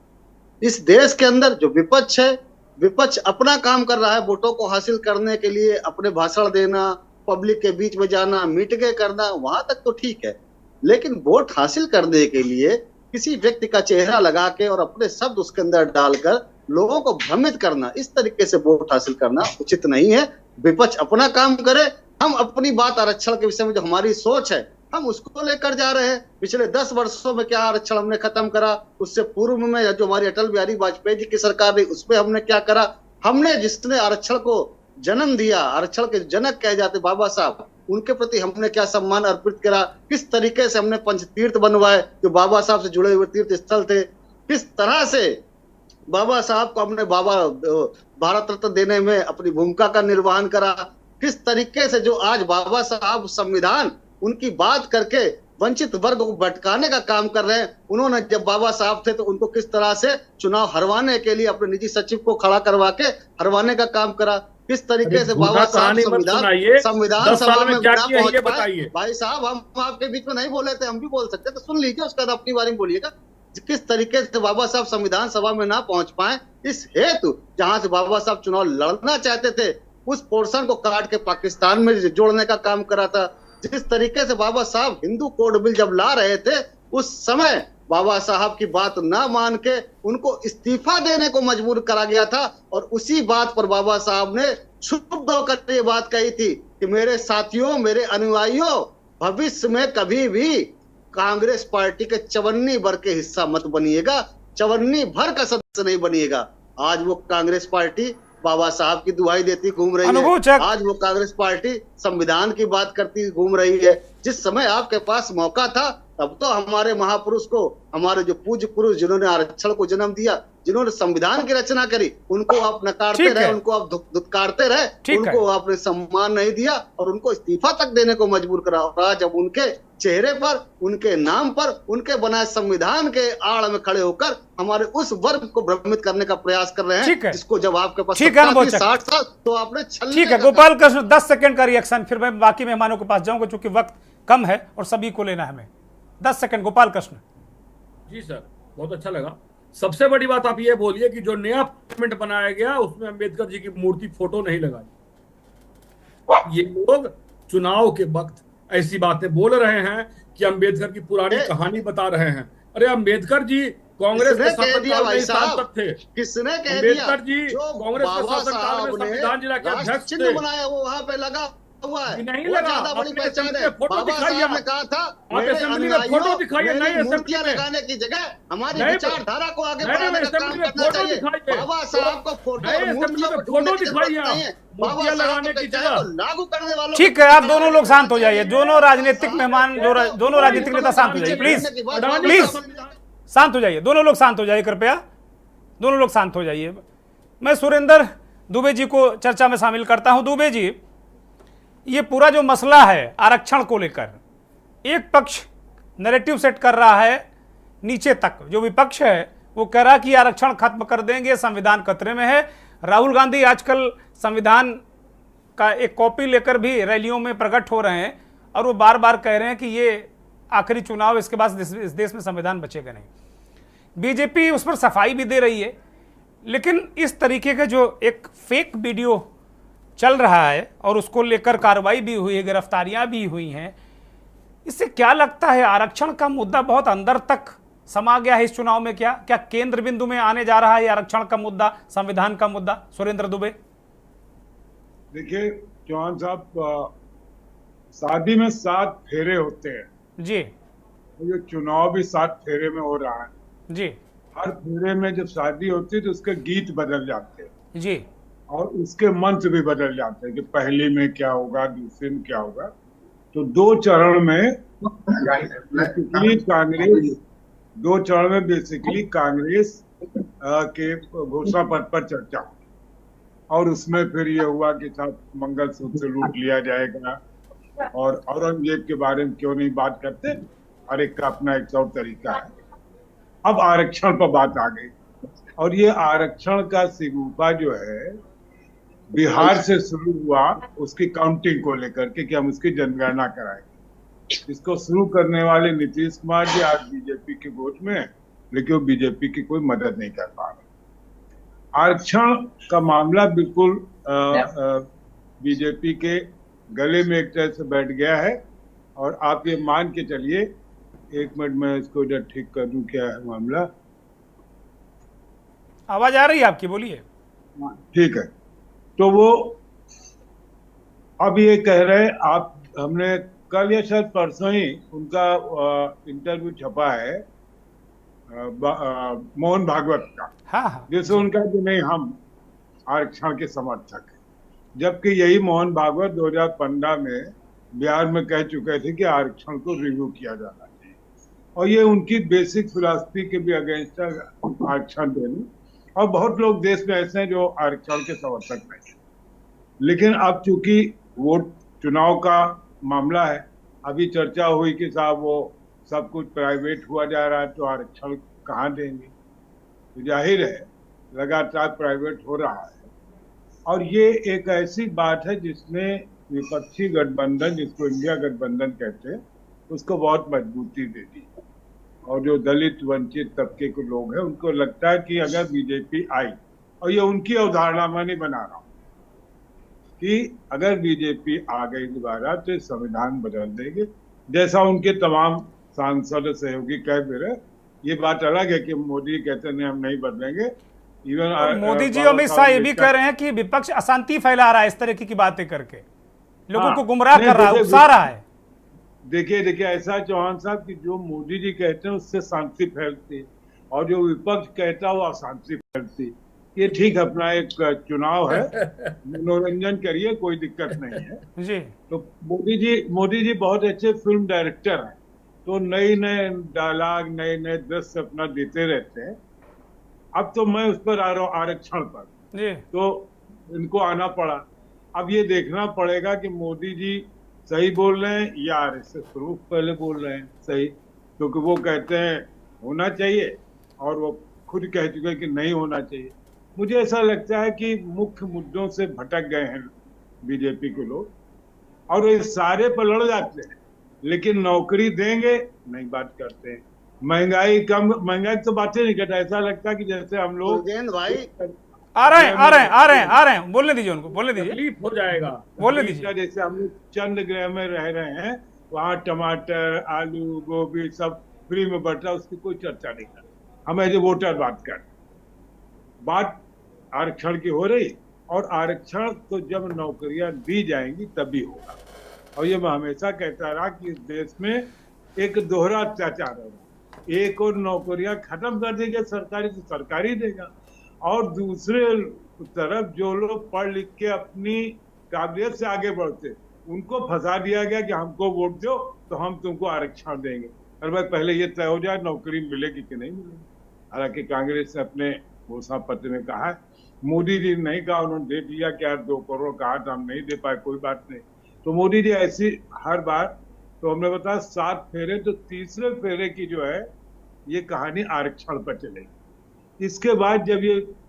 इस देश के अंदर जो विपक्ष है, विपक्ष अपना काम कर रहा है, वोटों को हासिल करने के लिए अपने भाषण देना, पब्लिक के बीच में जाना, मीटिंगें करना, वहां तक तो ठीक है। लेकिन वोट हासिल करने के लिए किसी व्यक्ति का चेहरा लगा के और अपने शब्द उसके अंदर डालकर लोगों को भ्रमित करना, इस तरीके से वोट हासिल करना उचित नहीं है। विपक्ष अपना काम करे, हम अपनी बात आरक्षण के विषय में जो हमारी सोच है हम उसको लेकर जा रहे हैं। पिछले 10 वर्षों में क्या आरक्षण हमने खत्म करा, उससे पूर्व में जो हमारी अटल बिहारी वाजपेयी जी की सरकार रही उसमें हमने क्या करा, हमने जिसने आरक्षण को जन्म दिया, आरक्षण के जनक कहे जाते बाबा साहब, उनके प्रति हमने क्या सम्मान अर्पित करा, किस तरीके से हमने पंचतीर्थ बनवाए जो बाबा साहब से जुड़े हुए तीर्थ स्थल थे, किस तरह से बाबा साहब को हमने भारत रत्न देने में अपनी भूमिका का निर्वहन करा, किस तरीके से जो आज बाबा साहब संविधान उनकी बात करके वंचित वर्ग को भटकाने का काम कर रहे हैं। उन्होंने जब बाबा साहब थे तो उनको किस तरह से चुनाव हरवाने के लिए अपने निजी सचिव को खड़ा करवा के हरवाने का काम करा, किस तरीके से बाबा साहब संविधान सभा में क्या पहुंच पाए। भाई साहब हम आपके बीच में नहीं बोले थे, हम भी बोल सकते, तो सुन लीजिए, उसके बाद अपनी बारे में बोलिएगा। किस तरीके से बाबा साहब संविधान सभा में ना पहुंच पाए, इस हेतु जहां से बाबा साहब चुनाव लड़ना चाहते थे उस पोर्शन को काट के पाकिस्तान में जोड़ने का काम करा था। जिस तरीके से बाबा साहब हिंदू कोड बिल जब ला रहे थे उस समय बाबा साहब की बात ना मान के उनको इस्तीफा देने को मजबूर करा गया था। और उसी बात पर बाबा साहब ने क्षुब्ध होकर ये बात कही थी कि मेरे साथियों, मेरे अनुयायियों, भविष्य में कभी भी कांग्रेस पार्टी के चवन्नी भर के हिस्सा मत बनिएगा, चवन्नी भर का सदस्य नहीं बनिएगा। आज वो कांग्रेस पार्टी बाबा साहब की दुहाई देती घूम रही है, आज वो कांग्रेस पार्टी संविधान की बात करती घूम रही है। जिस समय आपके पास मौका था तब तो हमारे महापुरुष को, हमारे जो पूज्य पुरुष जिन्होंने आरक्षण को जन्म दिया, जिन्होंने संविधान की रचना करी, उनको आप नकारते रहे, उनको आप धुतकारते रहे, उनको आपने सम्मान नहीं दिया और उनको इस्तीफा तक देने को मजबूर करा। और आज अब उनके चेहरे पर, उनके नाम पर, उनके बनाए संविधान के आड़ में खड़े होकर हमारे उस वर्ग को भ्रमित करने का प्रयास कर रहे हैं, जिसको जब आपके पास 60 साल तो आपने ठीक है। गोपाल कृष्ण 10 सेकंड का रिएक्शन, फिर मैं बाकी मेहमानों के पास जाऊंगा क्योंकि वक्त कम है और सभी को लेना है हमें। 10 सेकंड गोपाल कृष्ण। जी सर, बहुत अच्छा लगा। सबसे बड़ी बात आप ये बोलिए कि जो नया पार्लियामेंट बनाया गया उसमें अंबेडकर जी की मूर्ति, फोटो नहीं लगाई। ये लोग चुनाव के वक्त ऐसी बातें बोल रहे हैं कि अंबेडकर की पुरानी कहानी बता रहे हैं। अरे अंबेडकर जी कांग्रेस के शासनकाल में सांसद थे। किसने कह दिया? अंबेडकर जी कांग्रेस के शासनकाल में संविधान जिला के अध्यक्ष थे। बनाया वो वहां पे लगा हुआ है, नहीं लगा। ज्यादा बड़ी पहचान है। फोटो दिखाइए, ने कहा था असेंबली में फोटो दिखाइए, नई असेंबली में लगाने की जगह हमारी विचारधारा को आगे बढ़ाने का काम करना चाहिए। बाबा साहब को फोटो दिखाइए, बाबा लगाने की जगह लागू करने वालों। ठीक है, आप दोनों लोग शांत हो जाइए, दोनों राजनीतिक मेहमान, दोनों राजनीतिक नेता शांत हो जाइए, प्लीज प्लीज शांत हो जाइए, दोनों लोग शांत हो जाइए, कृपया दोनों लोग शांत हो जाइए। मैं सुरेंद्र दुबे जी को चर्चा में शामिल करता हूं। दुबे जी, ये पूरा जो मसला है आरक्षण को लेकर, एक पक्ष नैरेटिव सेट कर रहा है नीचे तक, जो विपक्ष है वो कह रहा है कि आरक्षण खत्म कर देंगे, संविधान खतरे में है। राहुल गांधी आजकल संविधान का एक कॉपी लेकर भी रैलियों में प्रकट हो रहे हैं और वो बार बार कह रहे हैं कि ये आखिरी चुनाव, इसके बाद इस देश में संविधान बचेगा नहीं। बीजेपी उस पर सफाई भी दे रही है, लेकिन इस तरीके का जो एक फेक वीडियो चल रहा है और उसको लेकर कार्रवाई भी हुई है, गिरफ्तारियां भी हुई हैं, इससे क्या लगता है आरक्षण का मुद्दा बहुत अंदर तक समा गया है इस चुनाव में? क्या क्या केंद्र बिंदु में आने जा रहा है आरक्षण का मुद्दा, संविधान का मुद्दा? सुरेंद्र दुबे। देखिए चौहान साहब, शादी में 7 फेरे होते हैं जी, ये चुनाव भी 7 फेरे में हो रहा है जी। हर फेरे में जब शादी होती है तो उसके गीत बदल जाते हैं जी, और उसके मंत्र भी बदल जाते हैं कि पहले में क्या होगा, दूसरे में क्या होगा। तो 2 चरण में कांग्रेस, 2 चरण में बेसिकली कांग्रेस के घोषणा पत्र पर चर्चा हुई और उसमें फिर ये हुआ कि साहब मंगलसूत्र लूट लिया जाएगा और औरंगजेब के बारे में क्यों नहीं बात करते, हर एक का अपना एक और तरीका है। अब आरक्षण पर बात आ गई और ये आरक्षण का सिगुफा जो है बिहार से शुरू हुआ, उसकी काउंटिंग को लेकर के कि हम उसकी जनगणना कराएंगे। इसको शुरू करने वाले नीतीश कुमार जी आज बीजेपी के गोद में है, लेकिन वो बीजेपी की कोई मदद नहीं कर पा रहे। आरक्षण का मामला बिल्कुल बीजेपी के गले में एक तरह से बैठ गया है और आप ये मान के चलिए, 1 मिनट में इसको जब ठीक कर दूं, क्या है मामला? आवाज आ रही है आपकी, बोलिए। ठीक है, तो वो अब ये कह रहे, आप हमने कल या शायद परसों ही उनका इंटरव्यू छपा है मोहन भागवत का, हाँ। जिससे उनका कि नहीं हम आरक्षण के समर्थक हैं, जबकि यही मोहन भागवत 2015 में बिहार में कह चुके थे कि आरक्षण को रिव्यू किया जाना चाहिए और ये उनकी बेसिक फिलॉसफी के भी अगेंस्ट है आरक्षण देने। और बहुत लोग देश में ऐसे हैं जो आरक्षण के समर्थक नहीं है, लेकिन अब चूंकि वोट चुनाव का मामला है, अभी चर्चा हुई कि साहब वो सब कुछ प्राइवेट हुआ जा रहा है तो आरक्षण कहाँ देंगे, तो जाहिर है लगातार प्राइवेट हो रहा है। और ये एक ऐसी बात है जिसने विपक्षी गठबंधन, जिसको इंडिया गठबंधन कहते हैं, उसको बहुत मजबूती दे दी और जो दलित वंचित तबके के लोग हैं उनको लगता है कि अगर बीजेपी आई, और ये उनकी अवधारणा में नहीं बना रहा हूं, कि अगर बीजेपी आ गई दोबारा तो संविधान बदल देंगे, जैसा उनके तमाम सांसद सहयोगी कह भी रहे। ये बात अलग है कि मोदी कहते नहीं हम नहीं बदलेंगे। इवन मोदी जी अमित शाह ये भी कह रहे हैं कि विपक्ष अशांति फैला रहा है इस तरह की बातें करके, लोगों को गुमराह कर रहा है, उकसा रहा है। देखिए ऐसा चौहान साहब कि जो मोदी जी कहते हैं उससे शांति फैलती और जो विपक्ष कहता है वो अशांति फैलती। ये ठीक अपना एक चुनाव है, मनोरंजन करिए, कोई दिक्कत नहीं है जी। तो मोदी जी बहुत अच्छे फिल्म डायरेक्टर हैं तो नए नए डायलॉग, नए नए दृश्य अपना देते रहते हैं। अब तो मैं उस पर आ रहा हूँ, आरक्षण पर। जी तो इनको आना पड़ा। अब ये देखना पड़ेगा कि मोदी जी सही बोल रहे हैं या आरएसएस प्रमुख पहले बोल रहे हैं सही, क्योंकि वो कहते हैं होना चाहिए और वो खुद कह चुके हैं कि नहीं होना चाहिए। मुझे ऐसा लगता है कि मुख्य मुद्दों से भटक गए हैं बीजेपी के लोग, और ये सारे पर लड़ जाते हैं, लेकिन नौकरी देंगे नहीं बात करते हैं। महंगाई कम, महंगाई तो बातें नहीं करता। ऐसा लगता है कि जैसे हम लोग उदयन भाई आ रहे हैं, बोलने दीजिए उनको, बोलने दीजिए, तकलीफ हो जाएगा। बोलने दीजिए। जैसे हम लोग चंद्रग्रह में रह रहे हैं, वहां टमाटर, आलू, गोभी सब फ्री में बढ़ रहा है, उसकी कोई चर्चा नहीं कर। हम एज ए वोटर बात कर, बात आरक्षण की हो रही, और आरक्षण तो जब नौकरियां दी जाएंगी तभी होगा। और ये मैं हमेशा कहता रहा कि इस देश में एक दोहरा अत्याचार है। एक और नौकरियां खत्म कर देंगे सरकारी तो सरकारी देगा, और दूसरे तरफ जो लोग पढ़ लिख के अपनी काबिलियत से आगे बढ़ते उनको फंसा दिया गया कि हमको वोट दो तो हम तुमको आरक्षण देंगे। अरे भाई पहले ये तय हो जाए नौकरी मिलेगी कि नहीं मिलेगी। हालांकि कांग्रेस ने अपने घोषणा पत्र में कहा है, मोदी जी ने नहीं कहा, उन्होंने दे दिया कि यार 2 करोड़ कहा था, हम नहीं दे पाए, कोई बात नहीं। तो मोदी जी ऐसी हर बार, तो हमने बताया 7 फेरे, तो तीसरे फेरे की जो है ये कहानी आरक्षण पर चलेगी। इसके बाद जब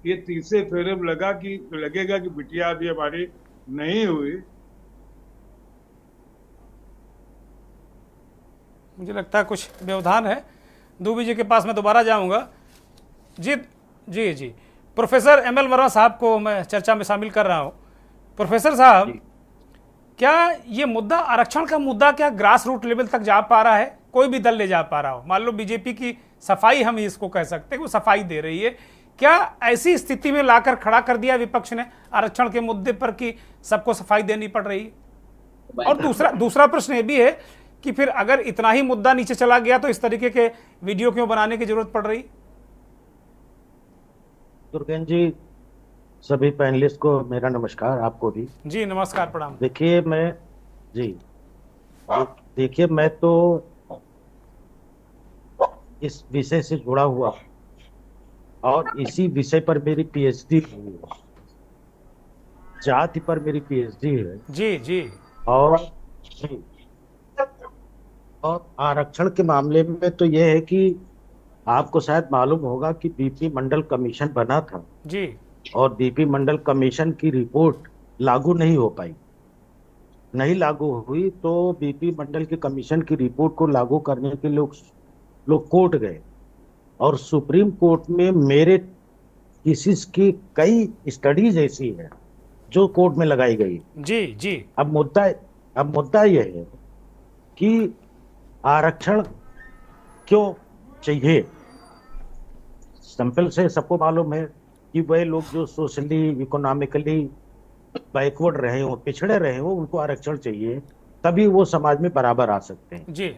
ये तीसरे फेरे में लगेगा कि बिटिया अभी हमारी नहीं हुई। मुझे लगता है कुछ व्यवधान है। दूबी जी के पास मैं दोबारा जाऊंगा। जी जी जी, प्रोफेसर ML वर्मा साहब को मैं चर्चा में शामिल कर रहा हूं। प्रोफेसर साहब, क्या ये मुद्दा, आरक्षण का मुद्दा, क्या ग्रास रूट लेवल तक जा पा रहा है? कोई भी दल ले जा पा रहा हो? मान लो बीजेपी की सफाई, हम इसको कह सकते हैं, वो सफाई दे रही है। क्या ऐसी स्थिति में लाकर खड़ा कर दिया विपक्ष ने आरक्षण के मुद्दे पर कि सबको सफाई देनी पड़ रही है? और दूसरा प्रश्न ये भी है कि फिर अगर इतना ही मुद्दा नीचे चला गया तो इस तरीके के वीडियो क्यों बनाने की जरूरत पड़ रही? दुर्गेन जी, सभी पैनलिस्ट को मेरा नमस्कार, आपको भी जी नमस्कार, प्रणाम। देखिए मैं तो इस विषय से जुड़ा हुआ और इसी विषय पर मेरी PhD हुई है, जाति पर मेरी PhD है। जी जी। और आरक्षण के मामले में तो यह है कि आपको शायद मालूम होगा कि बीपी मंडल कमीशन बना था जी, और बीपी मंडल कमीशन की रिपोर्ट लागू नहीं हो पाई, नहीं लागू हुई। तो बीपी मंडल के कमीशन की रिपोर्ट को लागू करने के लोग कोर्ट गए, और सुप्रीम कोर्ट में मेरे थीसिस की कई स्टडीज ऐसी है जो कोर्ट में लगाई गई। जी जी। अब मुद्दा यह है कि आरक्षण क्यों चाहिए। सिंपल से सबको मालूम है कि वह लोग जो सोशली, इकोनॉमिकली बैकवर्ड रहे हो, पिछड़े रहे हो, उनको आरक्षण चाहिए, तभी वो समाज में बराबर आ सकते हैं। जी।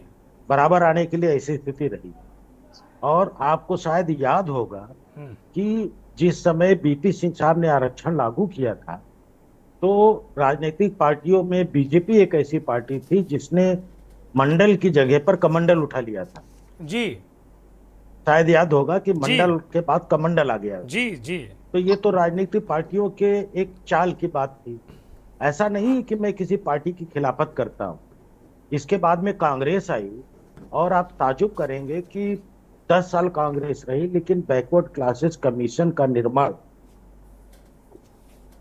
बराबर आने के लिए ऐसी स्थिति रही। और आपको शायद याद होगा कि जिस समय बीपी सिंह साहब ने आरक्षण लागू किया था, तो राजनीतिक पार्टियों में बीजेपी एक ऐसी पार्टी थी जिसने मंडल की जगह पर कमंडल उठा लिया था। जी, शायद याद होगा कि मंडल के बाद कमंडल आ गया। जी जी। तो ये तो राजनीतिक पार्टियों के एक चाल की बात थी। ऐसा नहीं कि मैं किसी पार्टी की खिलाफत करता हूं। इसके बाद में कांग्रेस आई, और आप ताजुब करेंगे कि 10 साल कांग्रेस रही, लेकिन बैकवर्ड क्लासेस कमीशन का निर्माण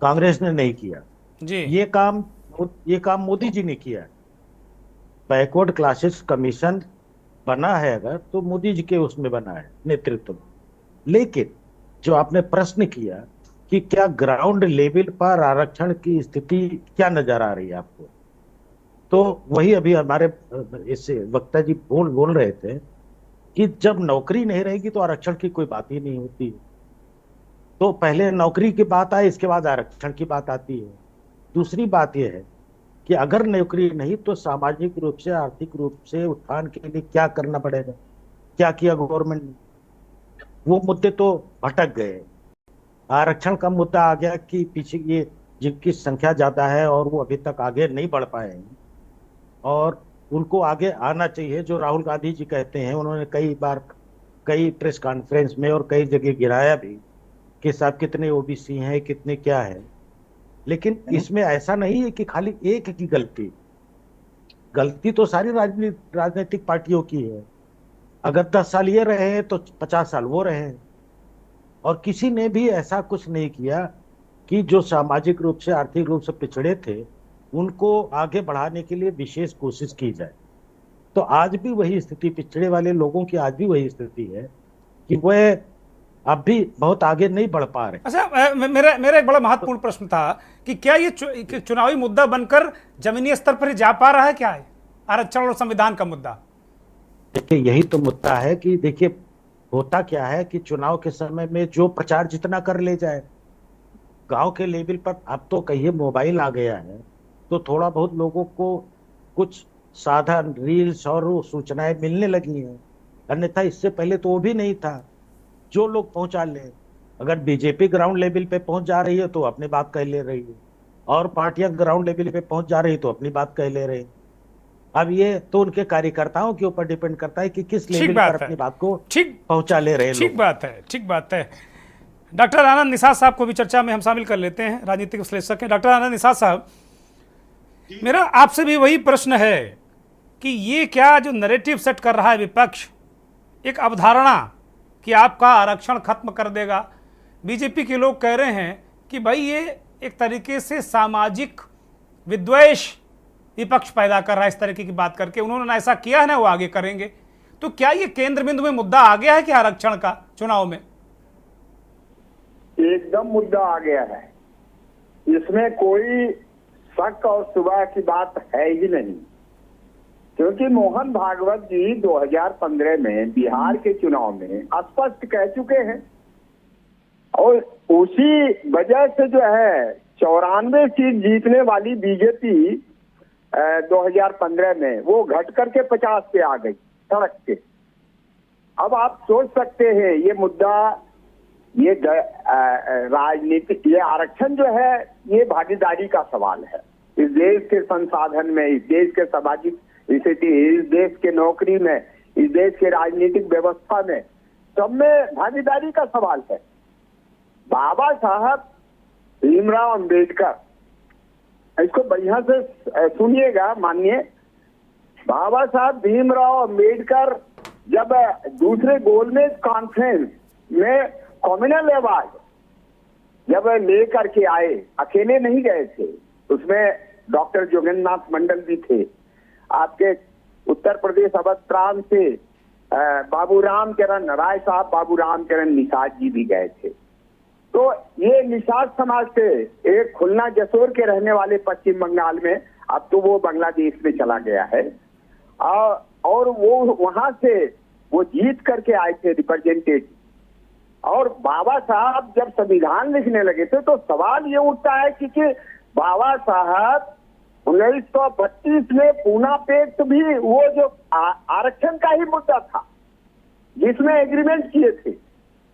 कांग्रेस ने नहीं किया जी। ये काम मोदी जी ने किया। बैकवर्ड क्लासेस कमीशन बना है अगर, तो मोदी जी के उसमें बना है नेतृत्व में। लेकिन जो आपने प्रश्न किया कि क्या ग्राउंड लेवल पर आरक्षण की स्थिति क्या नजर आ रही है आपको, तो वही अभी हमारे इस वक्ता जी बोल रहे थे कि जब नौकरी नहीं रहेगी तो आरक्षण की कोई बात ही नहीं होती। तो पहले नौकरी की बात आए, इसके बाद आरक्षण की बात आती है। दूसरी बात यह है कि अगर नौकरी नहीं तो सामाजिक रूप से, आर्थिक रूप से उत्थान के लिए क्या करना पड़ेगा, क्या किया गवर्नमेंट ने, वो मुद्दे तो भटक गए। आरक्षण का मुद्दा आ गया कि पीछे ये जिनकी संख्या ज्यादा है और वो अभी तक आगे नहीं बढ़ पाए हैं, और उनको आगे आना चाहिए। जो राहुल गांधी जी कहते हैं, उन्होंने कई बार कई प्रेस कॉन्फ्रेंस में और कई जगह गिराया भी कि साहब कितने ओबीसी हैं, कितने क्या है। लेकिन इसमें ऐसा नहीं है कि खाली एक की गलती तो सारी राजनीतिक पार्टियों की है। अगर 10 साल ये रहे हैं तो 50 साल वो रहे हैं, और किसी ने भी ऐसा कुछ नहीं किया कि जो सामाजिक रूप से आर्थिक रूप से पिछड़े थे उनको आगे बढ़ाने के लिए विशेष कोशिश की जाए। तो आज भी वही स्थिति, पिछड़े वाले लोगों की आज भी वही स्थिति है कि वह अब भी बहुत आगे नहीं बढ़ पा रहे। अच्छा, मेरा एक बड़ा महत्वपूर्ण प्रश्न था कि क्या ये चुनावी मुद्दा बनकर जमीनी स्तर पर जा पा रहा है? क्या है आरक्षण और संविधान का मुद्दा? देखिए, यही तो मुद्दा है कि देखिए होता क्या है कि चुनाव के समय में जो प्रचार जितना कर ले जाए, गांव के लेवल पर अब तो कहिए मोबाइल आ गया है, तो थोड़ा बहुत लोगों को कुछ साधारण रील्स और सूचनाएं मिलने लगी हैं। अन्यथा इससे पहले तो वो भी नहीं था। जो लोग पहुंचा ले, अगर बीजेपी ग्राउंड लेवल पे पहुंच जा रही है तो अपनी बात कह ले रही है, और पार्टियां ग्राउंड लेवल पे पहुंच जा रही है तो अपनी बात कह ले रही है। अब ये तो उनके कार्यकर्ताओं के ऊपर डिपेंड करता है कि किस लेवल पर अपनी बात को पहुंचा ले रहे हैं। ठीक बात है, ठीक बात है। डॉक्टर आनंद निषाद साहब को भी चर्चा में हम शामिल कर लेते हैं, राजनीतिक विश्लेषक हैं। डॉक्टर आनंद निषाद साहब, मेरा आपसे भी वही प्रश्न है कि ये क्या जो नैरेटिव सेट कर रहा है विपक्ष, एक अवधारणा कि आपका आरक्षण खत्म कर देगा। बीजेपी के लोग कह रहे हैं कि भाई ये एक तरीके से सामाजिक विद्वेष विपक्ष पैदा कर रहा है इस तरीके की बात करके। उन्होंने ऐसा किया है ना, वो आगे करेंगे। तो क्या ये केंद्र बिंदु में मुद्दा आ गया है कि आरक्षण का चुनाव में? एकदम मुद्दा आ गया है, इसमें कोई शक और सुबह की बात है ही नहीं। क्योंकि मोहन भागवत जी 2015 में बिहार के चुनाव में स्पष्ट कह चुके हैं, और उसी वजह से जो है 94 सीट जीतने वाली बीजेपी 2015 में वो घट करके 50 पे आ गई सड़क पे। अब आप सोच सकते हैं ये मुद्दा, ये राजनीतिक, ये आरक्षण जो है ये भागीदारी का सवाल है। इस देश के संसाधन में, इस देश के सामाजिक स्थिति, इस देश के नौकरी में, इस देश के राजनीतिक व्यवस्था में, सब में भागीदारी का सवाल है। बाबा साहब भीमराव अंबेडकर, इसको बढ़िया से सुनिएगा माननीय, बाबा साहब भीमराव अंबेडकर जब दूसरे गोलमेज कॉन्फ्रेंस में कम्युनल अवार्ड जब लेकर के आए, अकेले नहीं गए थे, उसमें डॉक्टर जोगेंद्रनाथ मंडल भी थे, आपके उत्तर प्रदेश अवध प्रांत से बाबू राम चरण राय साहब, बाबू राम चरण निषाद जी भी गए थे। तो ये निषाद समाज से एक खुलना जसोर के रहने वाले पश्चिम बंगाल में, अब तो वो बांग्लादेश में चला गया है, और वो वहां से वो जीत करके आए थे रिप्रेजेंटेटिव। और बाबा साहब जब संविधान लिखने लगे थे तो सवाल ये उठता है कि बाबा साहब 1932 में पूना पैक्ट भी वो जो आरक्षण का ही मुद्दा था जिसमें एग्रीमेंट किए थे,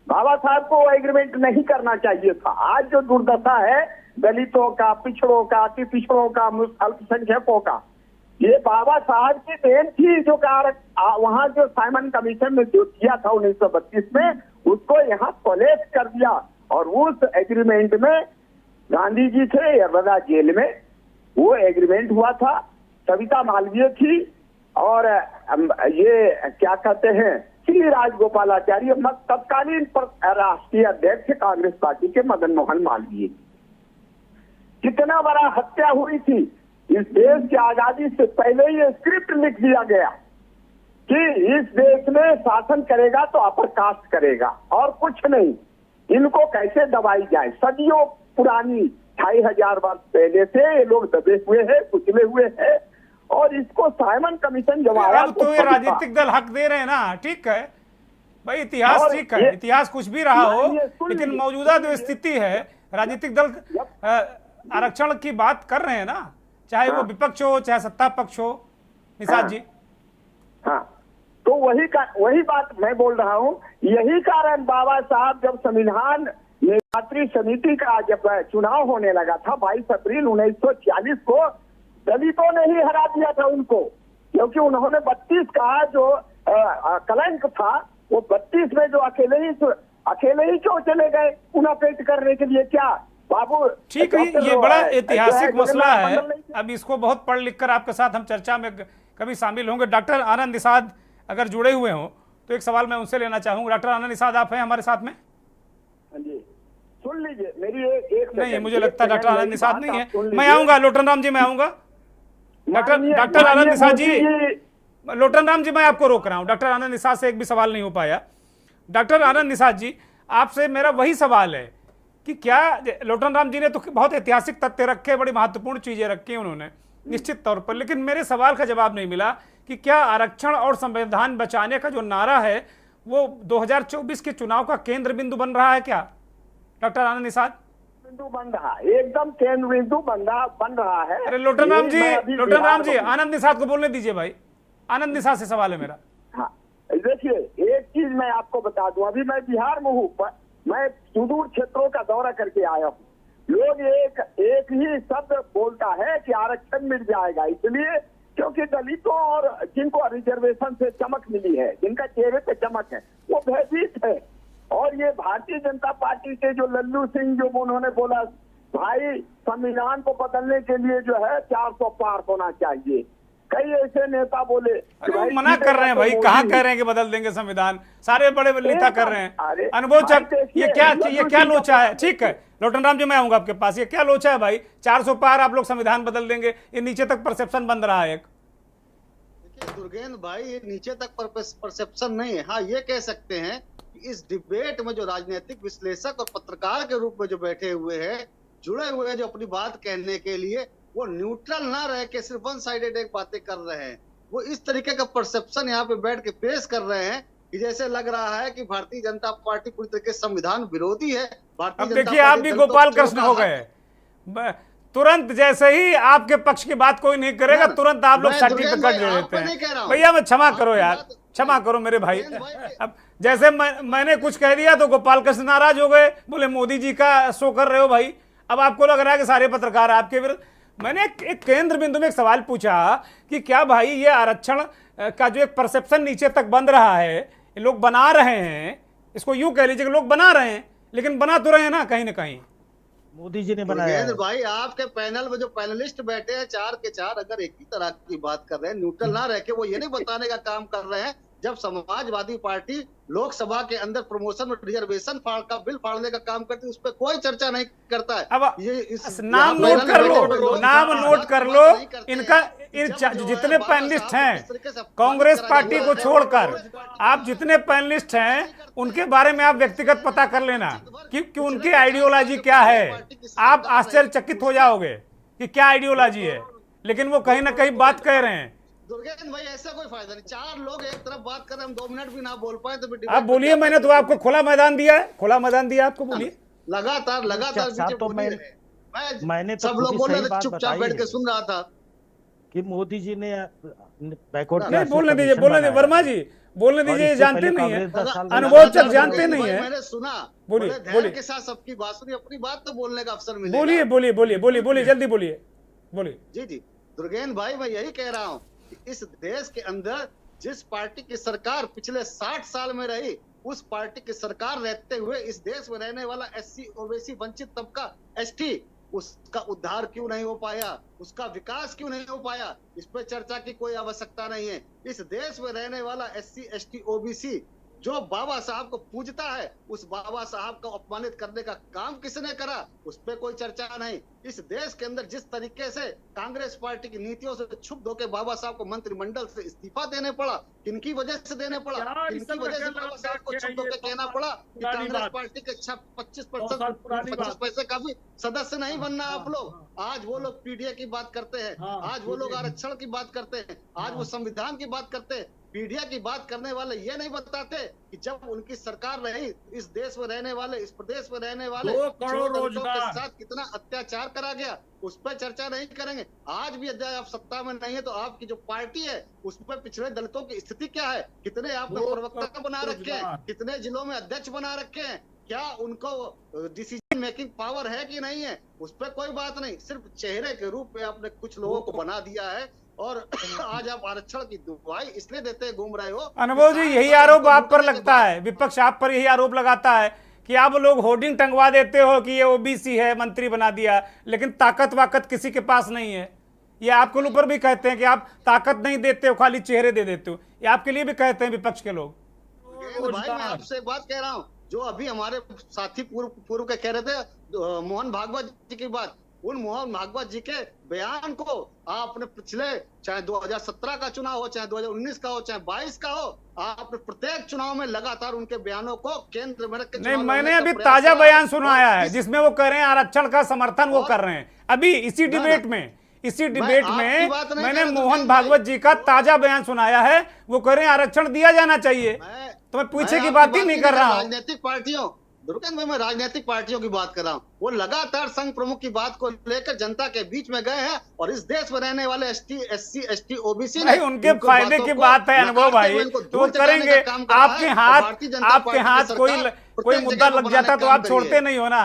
बाबा साहब को वो एग्रीमेंट नहीं करना चाहिए था। आज जो दुर्दशा है दलितों का, पिछड़ों का, अति पिछड़ों का, अल्पसंख्यकों का, ये बाबा साहब की देन थी। जो वहां जो साइमन कमीशन ने जो किया था 1932 में, उसको यहाँ कोलैप्स कर दिया। और उस एग्रीमेंट में गांधी जी थे यरवदा जेल में, वो एग्रीमेंट हुआ था, सविता मालवीय थी, और ये क्या कहते हैं श्री राजगोपालाचार्य तत्कालीन राष्ट्रीय अध्यक्ष कांग्रेस पार्टी के मदन मोहन मालवीय। कितना बड़ा हत्या हुई थी। इस देश की आजादी से पहले ये स्क्रिप्ट लिख दिया गया कि इस देश में शासन करेगा तो अपर कास्ट करेगा और कुछ नहीं। इनको कैसे दबाई जाए, सदियों पुरानी 2500 वर्ष पहले से ये लोग दबे हुए हैं, कुचले हुए हैं, और इसको साइमन कमीशन जब आया तो ये राजनीतिक दल हक दे रहे हैं ना, ठीक है भाई, इतिहास ठीक है, इतिहास कुछ भी रहा हो, लेकिन मौजूदा जो स्थिति है राजनीतिक दल आरक्षण की बात कर रहे हैं ना, चाहे वो विपक्ष हो चाहे सत्ता पक्ष हो। निषाद जी, हाँ, तो वही बात मैं बोल रहा हूँ। यही कारण बाबा साहब जब संविधान निर्मात्री समिति का जब चुनाव होने लगा था 22 अप्रैल 1946 को, दलितों ने ही हरा दिया था उनको। क्योंकि उन्होंने 32 का जो कलंक था वो 32 में जो अकेले ही क्यों चले गए उन्हें करने के लिए? क्या बाबू ठीक है, ये बड़ा ऐतिहासिक मसला है। अब इसको बहुत पढ़ लिख कर आपके साथ हम चर्चा में कभी शामिल होंगे। डॉक्टर आनंद निषाद अगर जुड़े हुए हों तो एक सवाल मैं उनसे लेना चाहूंगा। डॉक्टर आनंद निषाद, आप हैं हमारे साथ में? हाँ जी, सुन लीजिए मेरी एक नहीं, मुझे लगता है डॉक्टर आनंद निषाद नहीं है। मैं आऊंगा, लोटन राम जी मैं आऊंगा। डॉक्टर आनंद निषाद जी, लोटन राम जी मैं आपको रोक रहा हूं। डॉक्टर आनंद निषाद से एक भी सवाल नहीं हो पाया। डॉक्टर आनंद निषाद जी, आपसे मेरा वही सवाल है कि क्या लोटन राम जी ने तो बहुत ऐतिहासिक तथ्य रखे, बड़ी महत्वपूर्ण चीजें रखी उन्होंने निश्चित तौर पर, लेकिन मेरे सवाल का जवाब नहीं मिला कि क्या आरक्षण और संविधान बचाने का जो नारा है वो 2024 के चुनाव का केंद्र बिंदु बन रहा है क्या? डॉक्टर आनंद निषाद, बिंदु बन रहा है, एकदम केंद्र बिंदु बन रहा है। अरे लोटन राम जी, आनंद निषाद को बोलने दीजिए भाई। आनंद निषाद से सवाल है मेरा। हाँ, देखिए एक चीज मैं आपको बता दूं, अभी मैं बिहार में हूँ, मैं सुदूर क्षेत्रों का दौरा करके आया हूँ। लोग एक ही शब्द बोलता है कि आरक्षण मिल जाएगा, इसलिए क्योंकि दलितों और जिनको रिजर्वेशन से चमक मिली है, जिनका चेहरे पे चमक है, वो भयभीत है। और ये भारतीय जनता पार्टी के जो लल्लू सिंह, जो उन्होंने बोला भाई संविधान को बदलने के लिए जो है 400 पार होना चाहिए, कई ऐसे नेता बोले। अरे मना कर रहे हैं भाई, कहाँ कह रहे हैं कि बदल देंगे संविधान? सारे बड़े नेता कर रहे हैं। अनुभव चक, ये क्या लोचा है? ठीक है लोटन राम जी, मैं आऊंगा आपके पास। ये क्या लोचा है भाई? 400 पार आप लोग संविधान बदल देंगे, ये नीचे तक परसेप्शन बन रहा है। एक देखिए दुर्गेंद्र भाई, ये नीचे तक परसेप्शन नहीं है। हाँ, ये कह सकते हैं कि इस डिबेट में जो राजनीतिक विश्लेषक और पत्रकार के रूप में जो बैठे हुए हैं, जुड़े हुए हैं, जो अपनी बात कहने के लिए, वो न्यूट्रल ना रह के सिर्फ वन साइडेड एक बातें कर रहे हैं। वो इस तरीके का परसेप्शन यहाँ पे बैठ के पेश कर रहे हैं कि जैसे लग रहा है कि भारतीय जनता पार्टी पूरी तरीके से संविधान विरोधी है। अब देखिए, आप भी गोपाल कृष्ण हो गए। तुरंत जैसे ही आपके पक्ष की बात कोई नहीं करेगा, तुरंत आप लोग सर्टिफिकेट दे देते हैं। भैया मैं क्षमा करो यार, क्षमा करो मेरे भाई। अब जैसे मैंने कुछ कह दिया तो गोपाल कृष्ण नाराज हो गए, बोले मोदी जी का शो कर रहे हो भाई। अब आपको लग रहा है कि सारे पत्रकार आपके विरुद्ध। मैंने एक केंद्र बिंदु में एक सवाल पूछा कि क्या भाई ये आरक्षण का जो एक परसेप्शन नीचे तक बन रहा है, लोग बना रहे हैं, इसको यूं कह लीजिए कि लोग बना रहे हैं, लेकिन बना तो रहे हैं ना कहीं मोदी जी ने बनाया है। भाई आपके पैनल में जो पैनलिस्ट बैठे हैं 4 के 4 अगर एक ही तरह की बात कर रहे हैं, न्यूट्रल ना रह के, वो ये नहीं बताने का काम कर रहे हैं जब समाजवादी पार्टी लोकसभा के अंदर प्रमोशन और रिजर्वेशन का बिल फाड़ने का काम करती है, उस पर कोई चर्चा नहीं करता है। अब ये नाम नोट कर लो, नाम नोट कर लो। इनका जितने पैनलिस्ट हैं कांग्रेस पार्टी को छोड़कर, आप जितने पैनलिस्ट हैं उनके बारे में आप व्यक्तिगत पता कर लेना कि उनकी आइडियोलॉजी क्या है। आप आश्चर्यचकित हो जाओगे कि क्या आइडियोलॉजी है, लेकिन वो कहीं ना कहीं बात कह रहे हैं। दुर्गेंद्र भाई ऐसा कोई फायदा नहीं, 4 लोग एक तरफ बात कर रहे हैं, हम 2 मिनट भी ना बोल पाए तो आप बोलिए। मैंने तो आपको खुला मैदान दिया है, खुला मैदान दिया आपको, बोलिए। लगातार तो मैंने सब लोग बोल रहे थे, चुपचाप बैठ के सुन रहा था कि मोदी जी ने बैकवर्ड नहीं बोलने दीजिए, बोलने दीजिए वर्मा जी, बोलने दीजिए। जानते नहीं है, अनुभव चक जानते नहीं है। मैंने सुना, बोलिए बोलिए के साथ सबकी बात सुनी, अपनी बात तो बोलने का अवसर मिलेगा। बोलिए बोलिए बोलिए बोलिए बोलिए, जल्दी बोलिए बोलिए। जी जी दुर्गेंद्र भाई, मैं यही कह रहा हूँ कि इस देश के अंदर जिस पार्टी की सरकार पिछले 60 साल में रही, उस पार्टी की सरकार रहते हुए इस देश में रहने वाला SC ओबीसी वंचित तबका ST, उसका उद्धार क्यों नहीं हो पाया, उसका विकास क्यों नहीं हो पाया, इस पर चर्चा की कोई आवश्यकता नहीं है। इस देश में रहने वाला SC ST OBC जो बाबा साहब को पूजता है, उस बाबा साहब को अपमानित करने का काम किसने करा, उस पर कोई चर्चा नहीं। इस देश के अंदर जिस तरीके से कांग्रेस पार्टी की नीतियों से क्षुब्ध होकर बाबा साहब को मंत्रिमंडल से इस्तीफा देने पड़ा, किनकी वजह से देने पड़ा, किनकी वजह से बाबा साहब को क्षुब्ध होकर कहना पड़ा कि कांग्रेस पार्टी के 25 पैसे का भी सदस्य नहीं बनना आप लोग। आज वो लोग PDA की बात करते हैं, आज वो लोग आरक्षण की बात करते हैं, आज वो संविधान की बात करते हैं। पीढ़िया की बात करने वाले ये नहीं बताते कि जब उनकी सरकार रही, इस देश में रहने वाले, इस प्रदेश में रहने वाले 2 करोड़ रोजगार के साथ कितना अत्याचार करा गया, उस पर चर्चा नहीं करेंगे। आज भी यदि आप सत्ता में नहीं है तो आपकी जो पार्टी है उस पर पिछड़े दलितों की स्थिति क्या है, कितने आपने प्रवक्ता बना रखे हैं, कितने जिलों में अध्यक्ष बना रखे हैं, क्या उनको डिसीजन मेकिंग पावर है कि नहीं है, उस पर कोई बात नहीं। सिर्फ चेहरे के रूप में आपने कुछ लोगों को बना दिया है और आज आप आरक्षण की दुहाई इसलिए देते घूम रहे हो। अनुभव जी, यही आरोप आप पर लगता है, विपक्ष आप पर यही आरोप लगाता है कि आप लोग होर्डिंग टंगवा देते हो कि ये ओबीसी है, मंत्री बना दिया, लेकिन ताकत वाकत किसी के पास नहीं है। ये आपके ऊपर भी कहते हैं कि आप ताकत नहीं देते हो, खाली चेहरे दे देते हो। ये आपके लिए भी कहते हैं विपक्ष के लोग। भाई मैं आपसे एक बात कह रहा हूँ, जो अभी हमारे साथी पूर्व के कह रहे थे मोहन भागवत जी की बात, उन मोहन भागवत जी के बयान को आपने पिछले चाहे 2017 का चुनाव हो, चाहे 2019 का हो, चाहे 22 का हो, आपने प्रत्येक चुनाव में लगातार उनके बयानों को केंद्र में रख के नहीं, मैंने अभी ताजा बयान सुनाया है जिसमें वो कह रहे हैं आरक्षण का समर्थन वो कर रहे हैं। अभी इसी डिबेट में मैंने मोहन भागवत जी का ताजा बयान सुनाया है। वो कह रहे हैं आरक्षण दिया जाना चाहिए। तो मैं पीछे की बात ही नहीं कर रहा हूँ। राजनीतिक पार्टियों, दुर्गेंद्र भाई, मैं राजनीतिक पार्टियों की बात कर रहा हूँ। वो लगातार संघ प्रमुख की बात को लेकर जनता के बीच में गए हैं और इस देश में रहने वाले एसटी, एससी, एसटी, ओबीसी नहीं, उनके फायदे की बात है अनुभव भाई, तो वो करेंगे। आपके हाथ कोई मुद्दा लग जाता तो आप छोड़ते नहीं हो ना।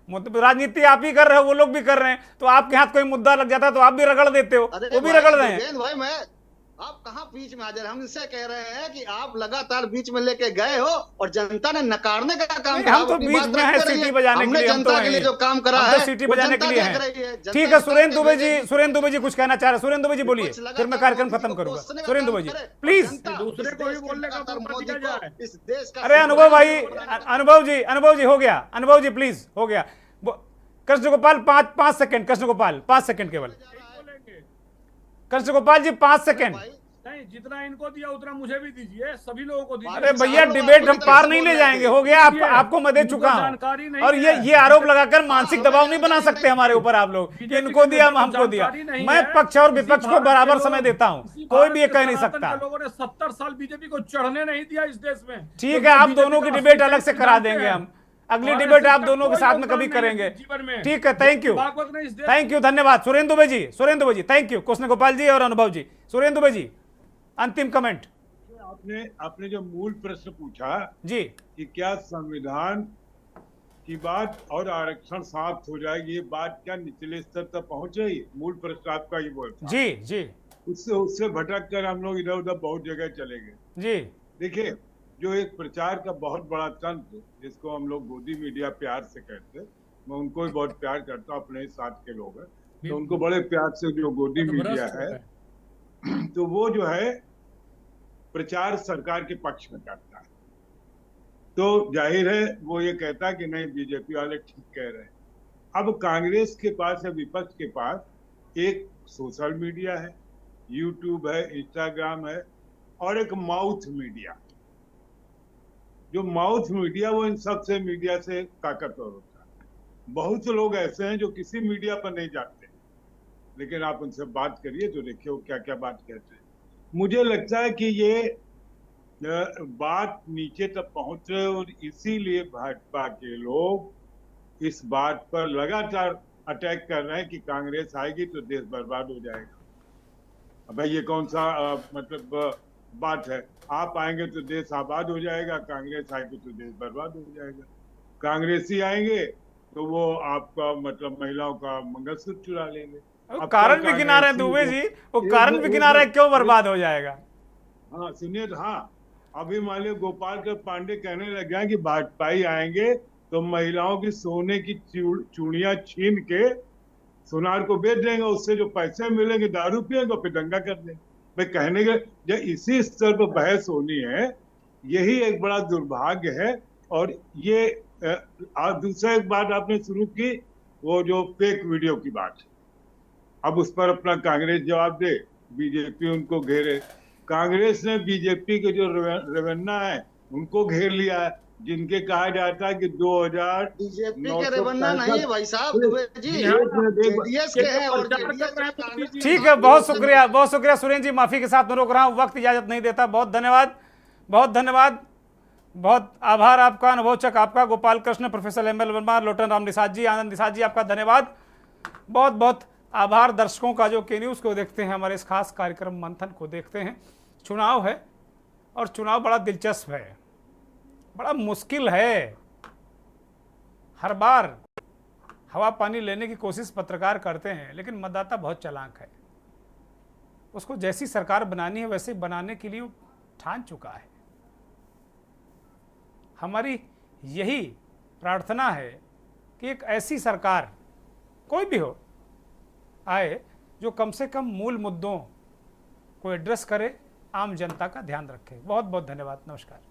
राजनीति आप ही कर रहे हो, वो लोग भी कर रहे हैं, तो आपके हाथ कोई मुद्दा लग जाता तो आप भी रगड़ देते हो, वो भी रगड़ रहे हैं। भाई मैं आप कहाँ बीच में हाजिर, हम इनसे कह रहे हैं कि आप लगातार बीच में लेके गए हो और जनता ने नकारने का काम किया। हम तो बीच में है सीटी बजाने के लिए, जनता के लिए जो काम करा है सीटी बजाने के लिए है। ठीक है, सुरेंद्र दुबे जी कुछ कहना चाह रहे हैं। सुरेंद्र दुबे जी बोलिए, फिर मैं कार्यक्रम खत्म करूंगा। सुरेंद्र दुबे जी प्लीज। दूसरे को भी बोलने का मौका दिया जाए इस देश का। अरे अनुभव भाई, अनुभव जी हो गया, अनुभव जी प्लीज हो गया। कृष्ण गोपाल 5 सेकंड, कृष्ण गोपाल 5 सेकंड केवल। कृष्ण गोपाल जी 5 सेकंड। नहीं, जितना इनको दिया उतना मुझे भी दीजिए, सभी लोगों को दीजिए। अरे भैया, डिबेट हम पार नहीं ले जाएंगे, हो गया। आपको मैं दे चुका हूं। और ये आरोप लगाकर मानसिक दबाव नहीं बना सकते हमारे ऊपर आप लोग, इनको दिया हमको दिया। मैं पक्ष और विपक्ष को बराबर समय देता हूं, कोई भी ये कह नहीं सकता। लोगों ने 70 साल बीजेपी को चढ़ने नहीं दिया इस देश में। ठीक है, आप दोनों की डिबेट अलग से करा देंगे हम। अगली डिबेट आप दोनों के साथ में कभी करेंगे। ठीक है, थैंक यू, धन्यवाद। Surendra Dubey ji thank you. कृष्ण गोपाल जी और अनुभव जी। सुरेंद्र दुबे जी अंतिम कमेंट। आपने जो मूल प्रश्न पूछा जी कि क्या संविधान की बात और आरक्षण समाप्त हो जाएगी, ये बात क्या निचले स्तर तक पहुंचेगी? मूल प्रश्न आपका ये बोलता। जी उससे भटक कर हम लोग इधर उधर बहुत जगह चले गए। जी देखिए, जो एक प्रचार का बहुत बड़ा तंत्र, जिसको हम लोग गोदी मीडिया प्यार से कहते हैं, मैं उनको भी बहुत प्यार करता हूँ, अपने साथ के लोग हैं, तो उनको बड़े प्यार से जो गोदी मीडिया है, तो वो जो है प्रचार सरकार के पक्ष में करता है। तो जाहिर है वो ये कहता है कि नहीं, बीजेपी वाले ठीक कह रहे हैं। अब कांग्रेस के पास या विपक्ष के पास एक सोशल मीडिया है, यूट्यूब है, इंस्टाग्राम है, और एक माउथ मीडिया। जो माउथ मीडिया वो इन सबसे मीडिया से ताकतवर होता है। बहुत से लोग ऐसे हैं जो किसी मीडिया पर नहीं जाते, लेकिन आप उनसे बात करिए तो देखिए वो क्या क्या बात कहते हैं। मुझे लगता है कि ये बात नीचे तक पहुंच रहे और इसीलिए भाजपा के लोग इस बात पर लगातार अटैक कर रहे हैं कि कांग्रेस आएगी तो देश बर्बाद हो जाएगा। भाई ये कौन सा मतलब बात है? आप आएंगे तो देश आबाद हो जाएगा, कांग्रेस आएगी तो देश बर्बाद हो जाएगा। कांग्रेसी आएंगे तो वो आपका मतलब महिलाओं का मंगलसूत्र चुरा लेंगे। कारण भी गिना रहे दुबे जी, वो कारण भी गिना रहे क्यों बर्बाद हो जाएगा। हाँ सुनिए, हाँ अभी मान लो गोपाल के पांडे कहने लग गया कि भाजपाई आएंगे तो महिलाओं की सोने की चूड़ियां छीन के सुनार को बेच देंगे, उससे जो पैसे मिलेंगे दारू पिएंगे फिर दंगा कर देंगे। भाई कहने के जब इसी स्तर पर बहस होनी है, यही एक बड़ा दुर्भाग्य है। और ये दूसरा एक बात आपने शुरू की, वो जो फेक वीडियो की बात, अब उस पर अपना कांग्रेस जवाब दे, बीजेपी उनको घेरे। कांग्रेस ने बीजेपी के जो रवन्ना है उनको घेर लिया है, जिनके कहा जाता है कि 2000 बीजेपी के रवन्ना नहीं है भाई साहब, जेडीएस के हैं और ठीक है, बहुत शुक्रिया सुरेंद्र जी, माफी के साथ मैं रोक रहा हूँ, वक्त इजाजत नहीं देता। बहुत धन्यवाद, बहुत आभार आपका, अनुभवचक आपका, गोपाल कृष्ण, प्रोफेसर एमएल वर्मा, लोटन राम निषाद जी, आनंद निषाद जी, आपका धन्यवाद। बहुत आभार दर्शकों का जो के न्यूज़ को देखते हैं, हमारे इस खास कार्यक्रम मंथन को देखते हैं। चुनाव है और चुनाव बड़ा दिलचस्प है, बड़ा मुश्किल है। हर बार हवा पानी लेने की कोशिश पत्रकार करते हैं, लेकिन मतदाता बहुत चालाक है। उसको जैसी सरकार बनानी है वैसे बनाने के लिए वो ठान चुका है। हमारी यही प्रार्थना है कि एक ऐसी सरकार कोई भी हो आए जो कम से कम मूल मुद्दों को एड्रेस करे, आम जनता का ध्यान रखे। बहुत बहुत धन्यवाद। नमस्कार।